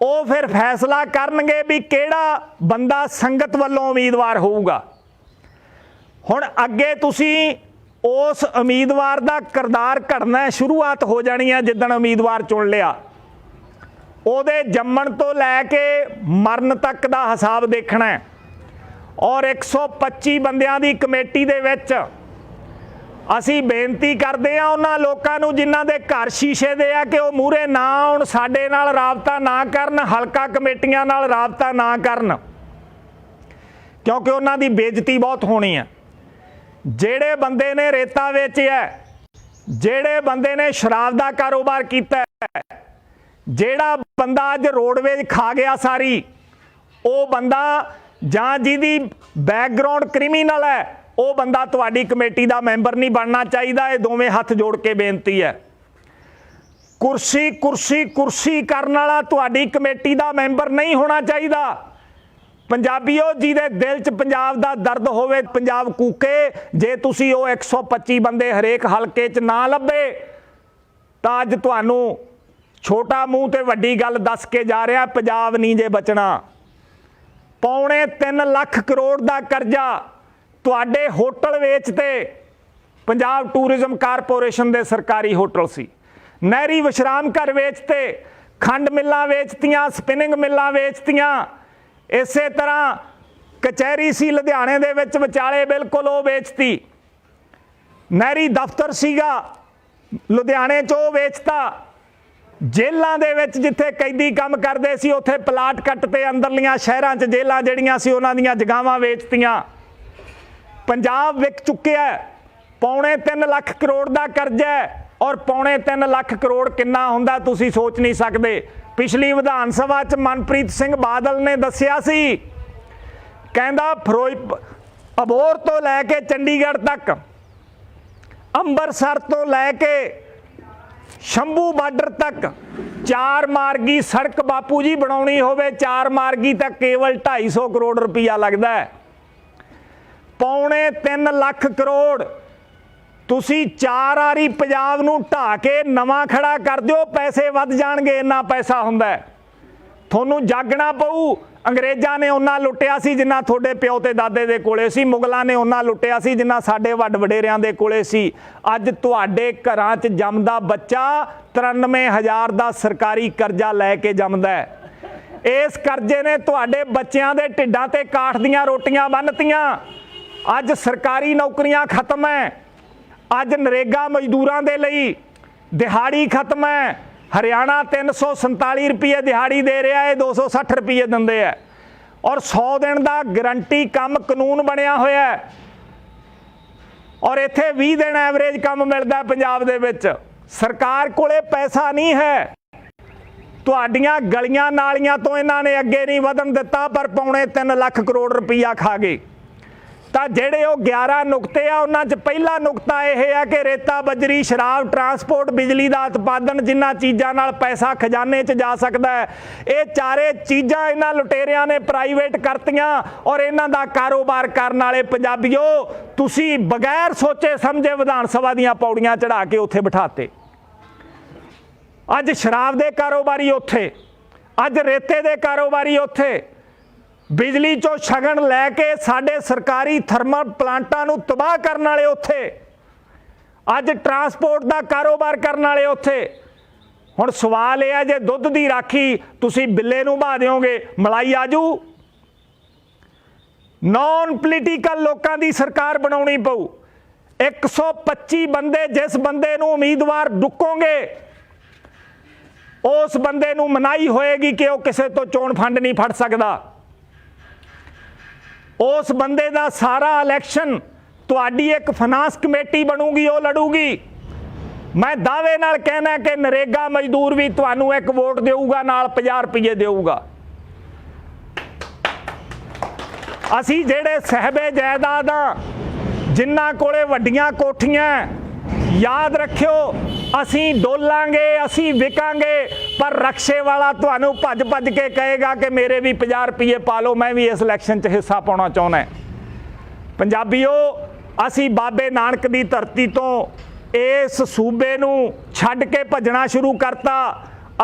ਉਹ ਫਿਰ ਫੈਸਲਾ ਕਰਨਗੇ ਵੀ ਕਿਹੜਾ ਬੰਦਾ ਸੰਗਤ ਵੱਲੋਂ ਉਮੀਦਵਾਰ ਹੋਊਗਾ। ਹੁਣ ਅੱਗੇ ਤੁਸੀਂ ਉਸ ਉਮੀਦਵਾਰ ਦਾ ਕਿਰਦਾਰ ਘੜਨਾ ਸ਼ੁਰੂਆਤ ਹੋ ਜਾਣੀ ਹੈ। ਜਿੱਦਣ ਉਮੀਦਵਾਰ ਚੁਣ ਲਿਆ, ਉਹਦੇ ਜੰਮਣ ਤੋਂ ਲੈ ਕੇ ਮਰਨ ਤੱਕ ਦਾ ਹਿਸਾਬ ਦੇਖਣਾ ਹੈ। ਔਰ 125 ਬੰਦਿਆਂ ਦੀ ਕਮੇਟੀ ਦੇ ਵਿੱਚ ਅਸੀਂ ਬੇਨਤੀ ਕਰਦੇ ਹਾਂ ਉਹਨਾਂ ਲੋਕਾਂ ਨੂੰ ਜਿਨ੍ਹਾਂ ਦੇ ਘਰ ਸ਼ੀਸ਼ੇ ਦੇ ਆ ਕਿ ਉਹ ਮੂਹਰੇ ਨਾ ਆਉਣ, ਸਾਡੇ ਨਾਲ ਰਾਬਤਾ ਨਾ ਕਰਨ, ਹਲਕਾ ਕਮੇਟੀਆਂ ਨਾਲ ਰਾਬਤਾ ਨਾ ਕਰਨ, ਕਿਉਂਕਿ ਉਹਨਾਂ ਦੀ ਬੇਇੱਜ਼ਤੀ ਬਹੁਤ ਹੋਣੀ ਹੈ। ਜਿਹੜੇ ਬੰਦੇ ਨੇ ਰੇਤਾ ਵੇਚਿਆ, ਜਿਹੜੇ ਬੰਦੇ ਨੇ ਸ਼ਰਾਬ ਦਾ ਕਾਰੋਬਾਰ ਕੀਤਾ, ਜਿਹੜਾ ਬੰਦਾ ਅੱਜ ਰੋਡਵੇਜ਼ ਖਾ ਗਿਆ ਸਾਰੀ, ਉਹ ਬੰਦਾ ਜਾਂ ਜਿਹਦੀ ਬੈਕਗਰਾਉਂਡ ਕ੍ਰਿਮੀਨਲ ਹੈ, ਉਹ ਬੰਦਾ ਤੁਹਾਡੀ ਕਮੇਟੀ ਦਾ ਮੈਂਬਰ ਨਹੀਂ ਬਣਨਾ ਚਾਹੀਦਾ। ਇਹ ਦੋਵੇਂ ਹੱਥ ਜੋੜ ਕੇ ਬੇਨਤੀ ਹੈ। ਕੁਰਸੀ ਕੁਰਸੀ ਕੁਰਸੀ ਕਰਨ ਵਾਲਾ ਤੁਹਾਡੀ ਕਮੇਟੀ ਦਾ ਮੈਂਬਰ ਨਹੀਂ ਹੋਣਾ ਚਾਹੀਦਾ। ਪੰਜਾਬੀਓ, ਜਿਹਦੇ ਦਿਲ 'ਚ ਪੰਜਾਬ ਦਾ ਦਰਦ ਹੋਵੇ, ਪੰਜਾਬ ਕੂਕੇ। ਜੇ ਤੁਸੀਂ ਉਹ 125 ਬੰਦੇ ਹਰੇਕ ਹਲਕੇ 'ਚ ਨਾ ਲੱਭੇ ਤਾਂ ਅੱਜ ਤੁਹਾਨੂੰ ਛੋਟਾ ਮੂੰਹ ਤੇ ਵੱਡੀ ਗੱਲ ਦੱਸ ਕੇ ਜਾ ਰਿਹਾ, ਪੰਜਾਬ ਨਹੀਂ ਜੇ ਬਚਣਾ। 3.25 ਲੱਖ ਕਰੋੜ ਦਾ ਕਰਜ਼ਾ ਤੁਹਾਡੇ ਹੋਟਲ ਵੇਚਤੇ। ਪੰਜਾਬ ਟੂਰਿਜ਼ਮ ਕਾਰਪੋਰੇਸ਼ਨ ਦੇ ਸਰਕਾਰੀ ਹੋਟਲ ਸੀ। ਨਹਿਰੀ ਵਿਸ਼ਰਾਮ ਘਰ ਵੇਚਤੇ, ਖੰਡ ਮਿੱਲਾਂ ਵੇਚਤੀਆਂ, ਸਪਿਨਿੰਗ ਮਿੱਲਾਂ ਵੇਚਤੀਆਂ। ਇਸੇ ਤਰ੍ਹਾਂ ਕਚਹਿਰੀ ਸੀ ਲੁਧਿਆਣੇ ਦੇ ਵਿੱਚ ਵਿਚਾਲੇ, ਬਿਲਕੁਲ ਉਹ ਵੇਚਤੀ। ਨਹਿਰੀ ਦਫ਼ਤਰ ਸੀਗਾ ਲੁਧਿਆਣੇ 'ਚ ਉਹ ਵੇਚਤਾ। ਜੇਲ੍ਹਾਂ ਦੇ ਵਿੱਚ ਜਿੱਥੇ ਕੈਦੀ ਕੰਮ ਕਰਦੇ ਸੀ ਉੱਥੇ ਪਲਾਟ ਕੱਟ ਤੇ ਅੰਦਰਲੀਆਂ ਸ਼ਹਿਰਾਂ 'ਚ ਜੇਲ੍ਹਾਂ ਜਿਹੜੀਆਂ ਸੀ ਉਹਨਾਂ ਦੀਆਂ ਜਗ੍ਹਾਵਾਂ ਵੇਚਤੀਆਂ। ਪੰਜਾਬ ਵਿਕ ਚੁੱਕਿਆ। ਪੌਣੇ 3 ਲੱਖ ਕਰੋੜ ਦਾ ਕਰਜ਼ਾ ਹੈ ਔਰ ਪੌਣੇ 3 ਲੱਖ ਕਰੋੜ ਕਿੰਨਾ ਹੁੰਦਾ ਤੁਸੀਂ ਸੋਚ ਨਹੀਂ ਸਕਦੇ। ਪਿਛਲੀ ਵਿਧਾਨ ਸਭਾ 'ਚ ਮਨਪ੍ਰੀਤ ਸਿੰਘ ਬਾਦਲ ਨੇ ਦੱਸਿਆ ਸੀ, ਕਹਿੰਦਾ ਅਬੋਹਰ ਤੋਂ ਲੈ ਕੇ ਚੰਡੀਗੜ੍ਹ ਤੱਕ, ਅੰਮ੍ਰਿਤਸਰ ਤੋਂ ਲੈ ਕੇ ਸ਼ੰਭੂ ਬਾਰਡਰ ਤੱਕ 4 ਮਾਰਗੀ ਸੜਕ ਬਾਪੂ ਜੀ ਬਣਾਉਣੀ ਹੋਵੇ 4 ਮਾਰਗੀ ਤਾਂ ਕੇਵਲ 250 ਕਰੋੜ ਰੁਪਈਆ ਲੱਗਦਾ ਹੈ। ਪੌਣੇ 3 ਲੱਖ ਕਰੋੜ ਤੁਸੀਂ 4 ਵਾਰੀ ਪੰਜਾਬ ਨੂੰ ਢਾਹ ਕੇ ਨਵਾਂ ਖੜਾ ਕਰ ਦਿਓ, ਪੈਸੇ ਵੱਧ ਜਾਣਗੇ। ਇੰਨਾ ਪੈਸਾ ਹੁੰਦਾ। ਤੁਹਾਨੂੰ ਜਾਗਣਾ ਪਊ। ਅੰਗਰੇਜ਼ਾਂ ਨੇ ਉਹਨਾਂ ਲੁੱਟਿਆ ਸੀ ਜਿੰਨਾ ਤੁਹਾਡੇ ਪਿਓ ਤੇ ਦਾਦੇ ਦੇ ਕੋਲੇ ਸੀ। ਮੁਗਲਾਂ ਨੇ ਉਹਨਾਂ ਲੁੱਟਿਆ ਸੀ ਜਿੰਨਾ ਸਾਡੇ ਵੱਡ ਵਡੇਰਿਆਂ ਦੇ ਕੋਲੇ ਸੀ। ਅੱਜ ਤੁਹਾਡੇ ਘਰਾਂ 'ਚ ਜੰਮਦਾ ਬੱਚਾ 93,000 ਦਾ ਸਰਕਾਰੀ ਕਰਜ਼ਾ ਲੈ ਕੇ ਜੰਮਦਾ। ਇਸ ਕਰਜ਼ੇ ਨੇ ਤੁਹਾਡੇ ਬੱਚਿਆਂ ਦੇ ਢਿੱਡਾਂ ਤੇ ਕਾਠ ਦੀਆਂ ਰੋਟੀਆਂ ਬੰਨ੍ਹਤੀਆਂ। ਅੱਜ ਸਰਕਾਰੀ ਨੌਕਰੀਆਂ ਖਤਮ ਹੈ। ਅੱਜ ਨਰੇਗਾ ਮਜ਼ਦੂਰਾਂ ਦੇ ਲਈ ਦਿਹਾੜੀ ਖਤਮ ਹੈ। ਹਰਿਆਣਾ 347 ਰੁਪਏ ਦਿਹਾੜੀ ਦੇ ਰਿਹਾ ਹੈ, 260 ਰੁਪਏ ਦਿੰਦੇ ਹੈ ਔਰ 100 ਦਿਨ ਦਾ ਗਰੰਟੀ ਕੰਮ ਕਾਨੂੰਨ ਬਣਿਆ ਹੋਇਆ ਹੈ ਔਰ ਇੱਥੇ 20 ਦਿਨ ਐਵਰੇਜ ਕੰਮ ਮਿਲਦਾ ਪੰਜਾਬ ਦੇ ਵਿੱਚ। ਸਰਕਾਰ ਕੋਲੇ ਪੈਸਾ ਨਹੀਂ ਹੈ। ਤੁਹਾਡੀਆਂ ਗਲੀਆਂ ਨਾਲੀਆਂ ਤੋਂ ਇਹਨਾਂ ਨੇ ਅੱਗੇ ਨਹੀਂ ਵਧਣ ਦਿੱਤਾ ਪਰ ਪੌਣੇ 3 ਲੱਖ ਕਰੋੜ ਰੁਪਈਆ ਖਾ ਗਏ। ਤਾਂ ਜਿਹੜੇ ਉਹ 11 ਨੁਕਤੇ ਆ ਉਹਨਾਂ 'ਚ ਪਹਿਲਾ ਨੁਕਤਾ ਇਹ ਆ ਕਿ ਰੇਤਾ, ਬਜਰੀ, ਸ਼ਰਾਬ, ਟਰਾਂਸਪੋਰਟ, ਬਿਜਲੀ ਦਾ ਉਤਪਾਦਨ, ਜਿਨ੍ਹਾਂ ਚੀਜ਼ਾਂ ਨਾਲ ਪੈਸਾ ਖਜ਼ਾਨੇ 'ਚ ਜਾ ਸਕਦਾ ਹੈ, ਇਹ ਚਾਰੇ ਚੀਜ਼ਾਂ ਇਹਨਾਂ ਲੁਟੇਰਿਆਂ ਨੇ ਪ੍ਰਾਈਵੇਟ ਕਰਤੀਆਂ ਔਰ ਇਹਨਾਂ ਦਾ ਕਾਰੋਬਾਰ ਕਰਨ ਵਾਲੇ ਪੰਜਾਬੀਓ ਤੁਸੀਂ ਬਗੈਰ ਸੋਚੇ ਸਮਝੇ ਵਿਧਾਨ ਸਭਾ ਦੀਆਂ ਪੌੜੀਆਂ ਚੜ੍ਹਾ ਕੇ ਉੱਥੇ ਬਿਠਾਤੇ। ਅੱਜ ਸ਼ਰਾਬ ਦੇ ਕਾਰੋਬਾਰੀ ਉੱਥੇ, ਅੱਜ ਰੇਤੇ ਦੇ ਕਾਰੋਬਾਰੀ ਉੱਥੇ, ਬਿਜਲੀ 'ਚੋਂ ਸ਼ਗਨ ਲੈ ਕੇ ਸਾਡੇ ਸਰਕਾਰੀ ਥਰਮਲ ਪਲਾਂਟਾਂ ਨੂੰ ਤਬਾਹ ਕਰਨ ਵਾਲੇ ਉੱਥੇ, ਅੱਜ ਟਰਾਂਸਪੋਰਟ ਦਾ ਕਾਰੋਬਾਰ ਕਰਨ ਵਾਲੇ ਉੱਥੇ। ਹੁਣ ਸਵਾਲ ਇਹ ਹੈ ਜੇ ਦੁੱਧ ਦੀ ਰਾਖੀ ਤੁਸੀਂ ਬਿੱਲੇ ਨੂੰ ਬਹਾ ਦਿਓਗੇ ਮਲਾਈ ਆਜੂ। ਨੌਨ ਪੋਲੀਟੀਕਲ ਲੋਕਾਂ ਦੀ ਸਰਕਾਰ ਬਣਾਉਣੀ ਪਊ। 125 ਬੰਦੇ ਜਿਸ ਬੰਦੇ ਨੂੰ ਉਮੀਦਵਾਰ ਡੁੱਕੋਗੇ ਉਸ ਬੰਦੇ ਨੂੰ ਮਨਾਹੀ ਹੋਏਗੀ ਕਿ ਉਹ ਕਿਸੇ ਤੋਂ ਚੋਣ ਫੰਡ ਨਹੀਂ ਫੜ ਸਕਦਾ। ਉਸ ਬੰਦੇ ਦਾ ਸਾਰਾ ਇਲੈਕਸ਼ਨ ਤੁਹਾਡੀ ਇੱਕ ਫਾਈਨਾਂਸ ਕਮੇਟੀ ਬਣੂਗੀ, ਉਹ ਲੜੂਗੀ। ਮੈਂ ਦਾਅਵੇ ਨਾਲ ਕਹਿਣਾ ਕਿ ਨਰੇਗਾ ਮਜ਼ਦੂਰ ਵੀ ਤੁਹਾਨੂੰ ਇੱਕ ਵੋਟ ਦੇਊਗਾ, ਨਾਲ 50 ਰੁਪਏ ਦੇਊਗਾ। ਅਸੀਂ ਜਿਹੜੇ ਸਹਿਬੇ ਜਾਇਦਾਦ ਆ, ਜਿਨ੍ਹਾਂ ਕੋਲੇ ਵੱਡੀਆਂ ਕੋਠੀਆਂ, ਯਾਦ ਰੱਖਿਓ ਅਸੀਂ ਡੋਲਾਂਗੇ, ਅਸੀਂ ਵਿਕਾਂਗੇ ਪਰ ਰਕਸ਼ੇ ਵਾਲਾ ਤੁਹਾਨੂੰ ਭੱਜ ਭੱਜ ਕੇ ਕਹੇਗਾ ਕਿ ਮੇਰੇ ਵੀ 50 ਰੁਪਏ ਪਾ ਲਓ, ਮੈਂ ਵੀ ਇਸ ਇਲੈਕਸ਼ਨ 'ਚ ਹਿੱਸਾ ਪਾਉਣਾ ਚਾਹੁੰਦਾ। ਪੰਜਾਬੀਓ ਅਸੀਂ ਬਾਬੇ ਨਾਨਕ ਦੀ ਧਰਤੀ ਤੋਂ ਇਸ ਸੂਬੇ ਨੂੰ ਛੱਡ ਕੇ ਭੱਜਣਾ ਸ਼ੁਰੂ ਕਰਤਾ।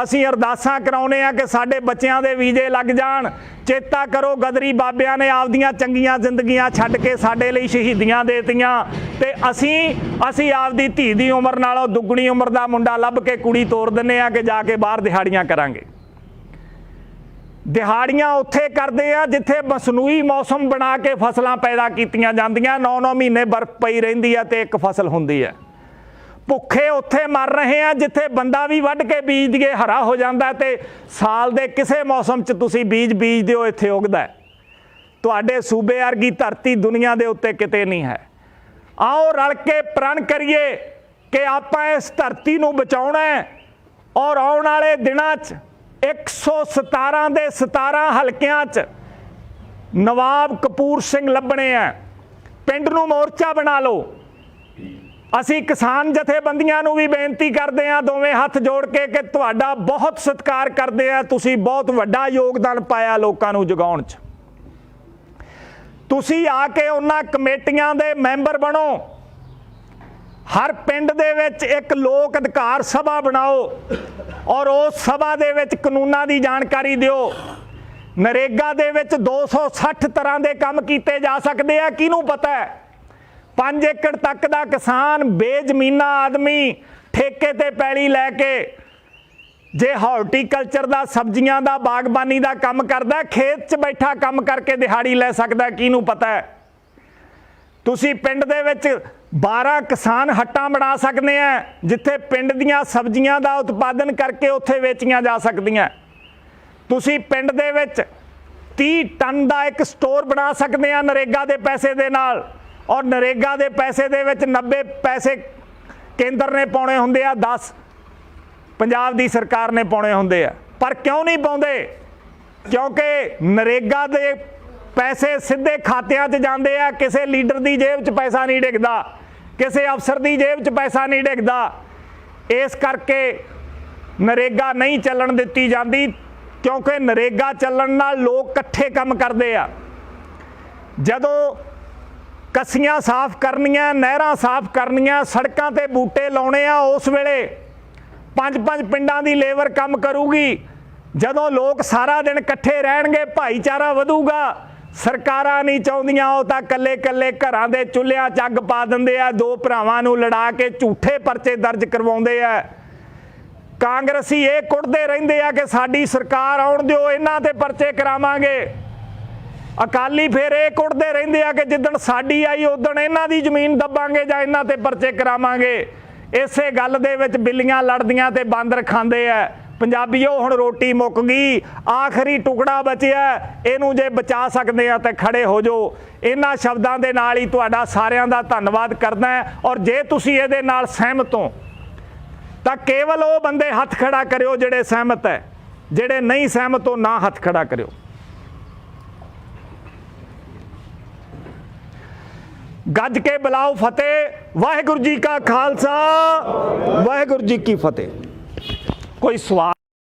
ਅਸੀਂ ਅਰਦਾਸਾਂ ਕਰਾਉਂਦੇ ਆ ਕਿ ਸਾਡੇ ਬੱਚਿਆਂ ਦੇ ਵੀਜ਼ੇ ਲੱਗ ਜਾਣ। ਚੇਤਾ ਕਰੋ ਗਦਰੀ ਬਾਬਿਆਂ ਨੇ ਆਪਦੀਆਂ ਚੰਗੀਆਂ ਜ਼ਿੰਦਗੀਆਂ ਛੱਡ ਕੇ ਸਾਡੇ ਲਈ ਸ਼ਹੀਦੀਆਂ ਦੇ ਦਿੱਤੀਆਂ ਤੇ ਅਸੀਂ ਆਪਦੀ ਧੀ ਦੀ ਉਮਰ ਨਾਲੋਂ ਦੁੱਗਣੀ ਉਮਰ ਦਾ ਮੁੰਡਾ ਲੱਭ ਕੇ ਕੁੜੀ ਤੋਰ ਦਿੰਦੇ ਆ ਕਿ ਜਾ ਕੇ ਬਾਹਰ ਦਿਹਾੜੀਆਂ ਕਰਾਂਗੇ। ਦਿਹਾੜੀਆਂ ਉੱਥੇ ਕਰਦੇ ਆ ਜਿੱਥੇ ਮਸਨੂਈ ਮੌਸਮ ਬਣਾ ਕੇ ਫਸਲਾਂ ਪੈਦਾ ਕੀਤੀਆਂ ਜਾਂਦੀਆਂ। 9-9 ਮਹੀਨੇ ਬਰਫ਼ ਪਈ ਰਹਿੰਦੀ ਆ ਤੇ ਇੱਕ ਫਸਲ ਹੁੰਦੀ ਹੈ। ਭੁੱਖੇ ਉੱਥੇ ਮਰ ਰਹੇ ਆ ਜਿੱਥੇ ਬੰਦਾ ਵੀ ਵੱਢ ਕੇ ਬੀਜ ਦੀਏ ਹਰਾ ਹੋ ਜਾਂਦਾ ਤੇ ਸਾਲ ਦੇ ਕਿਸੇ ਮੌਸਮ 'ਚ ਤੁਸੀਂ ਬੀਜ ਬੀਜਦੇ ਹੋ ਇੱਥੇ ਉੱਗਦਾ। ਤੁਹਾਡੇ ਸੂਬੇ ਵਰਗੀ ਧਰਤੀ ਦੁਨੀਆ ਦੇ ਉੱਤੇ ਕਿਤੇ ਨਹੀਂ ਹੈ। ਆਓ ਰਲ ਕੇ ਪ੍ਰਣ ਕਰੀਏ ਕਿ ਆਪਾਂ ਇਸ ਧਰਤੀ ਨੂੰ ਬਚਾਉਣਾ ਔਰ ਆਉਣ ਵਾਲੇ ਦਿਨਾਂ 'ਚ 117 ਦੇ 17 ਹਲਕਿਆਂ 'ਚ ਨਵਾਬ ਕਪੂਰ ਸਿੰਘ ਲੱਭਣੇ ਆ। ਪਿੰਡ ਨੂੰ ਮੋਰਚਾ ਬਣਾ ਲਓ। ਅਸੀਂ ਕਿਸਾਨ ਜਥੇਬੰਦੀਆਂ ਨੂੰ ਵੀ ਬੇਨਤੀ ਕਰਦੇ ਹਾਂ ਦੋਵੇਂ ਹੱਥ ਜੋੜ ਕੇ ਕਿ ਤੁਹਾਡਾ ਬਹੁਤ ਸਤਿਕਾਰ ਕਰਦੇ ਆ। ਤੁਸੀਂ ਬਹੁਤ ਵੱਡਾ ਯੋਗਦਾਨ ਪਾਇਆ ਲੋਕਾਂ ਨੂੰ ਜਗਾਉਣ 'ਚ। ਤੁਸੀਂ ਆ ਕੇ ਉਹਨਾਂ ਕਮੇਟੀਆਂ ਦੇ ਮੈਂਬਰ ਬਣੋ। ਹਰ ਪਿੰਡ ਦੇ ਵਿੱਚ ਇੱਕ ਲੋਕ ਅਧਿਕਾਰ ਸਭਾ ਬਣਾਓ ਔਰ ਉਸ ਸਭਾ ਦੇ ਵਿੱਚ ਕਾਨੂੰਨਾਂ ਦੀ ਜਾਣਕਾਰੀ ਦਿਓ। ਨਰੇਗਾ ਦੇ ਵਿੱਚ 260 ਤਰ੍ਹਾਂ ਦੇ ਕੰਮ ਕੀਤੇ ਜਾ ਸਕਦੇ ਆ। ਕਿਹਨੂੰ ਪਤਾ ਹੈ 5 ਏਕੜ ਤੱਕ ਦਾ ਕਿਸਾਨ ਬੇਜ਼ਮੀਨਾ ਆਦਮੀ ਠੇਕੇ ਤੇ ਪੈਲੀ ਲੈ ਕੇ ਜੇ ਹਾਰਟੀਕਲਚਰ ਦਾ, ਸਬਜ਼ੀਆਂ ਦਾ, ਬਾਗਬਾਨੀ ਦਾ ਕੰਮ ਕਰਦਾ, ਖੇਤ 'ਚ ਬੈਠਾ ਕੰਮ ਕਰਕੇ ਦਿਹਾੜੀ ਲੈ ਸਕਦਾ। ਕਿਹਨੂੰ ਪਤਾ ਹੈ ਤੁਸੀਂ ਪਿੰਡ ਦੇ ਵਿੱਚ 12 ਕਿਸਾਨ ਹੱਟਾਂ ਬਣਾ ਸਕਦੇ ਆ ਜਿੱਥੇ ਪਿੰਡ ਦੀਆਂ ਸਬਜ਼ੀਆਂ ਦਾ ਉਤਪਾਦਨ ਕਰਕੇ ਉੱਥੇ ਵੇਚੀਆਂ ਜਾ ਸਕਦੀਆਂ। ਤੁਸੀਂ ਪਿੰਡ ਦੇ ਵਿੱਚ 30 ਟਨ ਦਾ ਇੱਕ ਸਟੋਰ ਬਣਾ ਸਕਦੇ ਆ ਨਰੇਗਾ ਦੇ ਪੈਸੇ ਦੇ ਨਾਲ, ਔਰ ਨਰੇਗਾ ਦੇ ਪੈਸੇ ਦੇ ਵਿੱਚ 90 ਪੈਸੇ ਕੇਂਦਰ ਨੇ ਪਾਉਣੇ ਹੁੰਦੇ ਆ, 10 ਪੰਜਾਬ ਦੀ ਸਰਕਾਰ ਨੇ ਪਾਉਣੇ ਹੁੰਦੇ ਆ। ਪਰ ਕਿਉਂ ਨਹੀਂ ਪਾਉਂਦੇ? ਕਿਉਂਕਿ ਨਰੇਗਾ ਦੇ ਪੈਸੇ ਸਿੱਧੇ ਖਾਤਿਆਂ 'ਚ ਜਾਂਦੇ ਆ, ਕਿਸੇ ਲੀਡਰ ਦੀ ਜੇਬ 'ਚ ਪੈਸਾ ਨਹੀਂ ਡਿੱਗਦਾ, ਕਿਸੇ ਅਫਸਰ ਦੀ ਜੇਬ 'ਚ ਪੈਸਾ ਨਹੀਂ ਡਿੱਗਦਾ। ਇਸ ਕਰਕੇ ਨਰੇਗਾ ਨਹੀਂ ਚੱਲਣ ਦਿੱਤੀ ਜਾਂਦੀ, ਕਿਉਂਕਿ ਨਰੇਗਾ ਚੱਲਣ ਨਾਲ ਲੋਕ ਇਕੱਠੇ ਕੰਮ ਕਰਦੇ ਆ। ਜਦੋਂ ਕੱਸੀਆਂ ਸਾਫ਼ ਕਰਨੀਆਂ, ਨਹਿਰਾਂ ਸਾਫ਼ ਕਰਨੀਆਂ, ਸੜਕਾਂ ਤੇ ਬੂਟੇ ਲਾਉਣੇ ਆ, ਉਸ ਵੇਲੇ 5-5 ਪਿੰਡਾਂ ਦੀ ਲੇਬਰ ਕੰਮ ਕਰੂਗੀ। ਜਦੋਂ ਲੋਕ ਸਾਰਾ ਦਿਨ ਇਕੱਠੇ ਰਹਿਣਗੇ, ਭਾਈਚਾਰਾ ਵਧੂਗਾ। ਸਰਕਾਰਾਂ ਨਹੀਂ ਚਾਹੁੰਦੀਆਂ, ਉਹ ਤਾਂ ਕੱਲੇ ਕੱਲੇ ਘਰਾਂ ਦੇ ਚੁੱਲ੍ਹਿਆਂ 'ਚ ਅੱਗ ਪਾ ਦਿੰਦੇ ਆ, 2 ਭਰਾਵਾਂ ਨੂੰ ਲੜਾ ਕੇ ਝੂਠੇ ਪਰਚੇ ਦਰਜ ਕਰਵਾਉਂਦੇ ਆ। ਕਾਂਗਰਸੀ ਇਹ ਕੁੱਟਦੇ ਰਹਿੰਦੇ ਆ ਕਿ ਸਾਡੀ ਸਰਕਾਰ ਆਉਣ ਦਿਓ, ਇਹਨਾਂ ਤੇ ਪਰਚੇ ਕਰਾਵਾਂਗੇ। ਅਕਾਲੀ ਫਿਰ ਇਹ ਕੁੱਟਦੇ ਰਹਿੰਦੇ ਆ ਕਿ ਜਿੱਦਣ ਸਾਡੀ ਆਈ ਉਦਣ ਇਹਨਾਂ ਦੀ ਜ਼ਮੀਨ ਦੱਬਾਂਗੇ ਜਾਂ ਇਹਨਾਂ ਤੇ ਪਰਚੇ ਕਰਾਵਾਂਗੇ। ਇਸੇ ਗੱਲ ਦੇ ਵਿੱਚ ਬਿੱਲੀਆਂ ਲੜਦੀਆਂ ਤੇ ਬਾਂਦਰ ਖਾਂਦੇ ਆ। ਪੰਜਾਬੀਓ, ਹੁਣ ਰੋਟੀ ਮੁੱਕ ਗਈ, ਆਖਰੀ ਟੁਕੜਾ ਬਚਿਆ, ਇਹਨੂੰ ਜੇ ਬਚਾ ਸਕਦੇ ਆ ਤਾਂ ਖੜੇ ਹੋ ਜਾਓ। ਇਹਨਾਂ ਸ਼ਬਦਾਂ ਦੇ ਨਾਲ ਹੀ ਤੁਹਾਡਾ ਸਾਰਿਆਂ ਦਾ ਧੰਨਵਾਦ ਕਰਦਾ। ਔਰ ਜੇ ਤੁਸੀਂ ਇਹਦੇ ਨਾਲ ਸਹਿਮਤ ਹੋ ਤਾਂ ਕੇਵਲ ਉਹ ਬੰਦੇ ਹੱਥ ਖੜਾ ਕਰਿਓ ਜਿਹੜੇ ਸਹਿਮਤ ਹੈ, ਜਿਹੜੇ ਨਹੀਂ ਸਹਿਮਤ ਉਹ ਨਾ ਹੱਥ ਖੜਾ ਕਰਿਓ। ਗੱਜ ਕੇ ਬੁਲਾਓ ਫਤਿਹ। ਵਾਹਿਗੁਰੂ ਜੀ ਕਾ ਖਾਲਸਾ, ਵਾਹਿਗੁਰੂ ਜੀ ਕੀ ਫਤਿਹ। ਕੋਈ ਸਵਾਲ?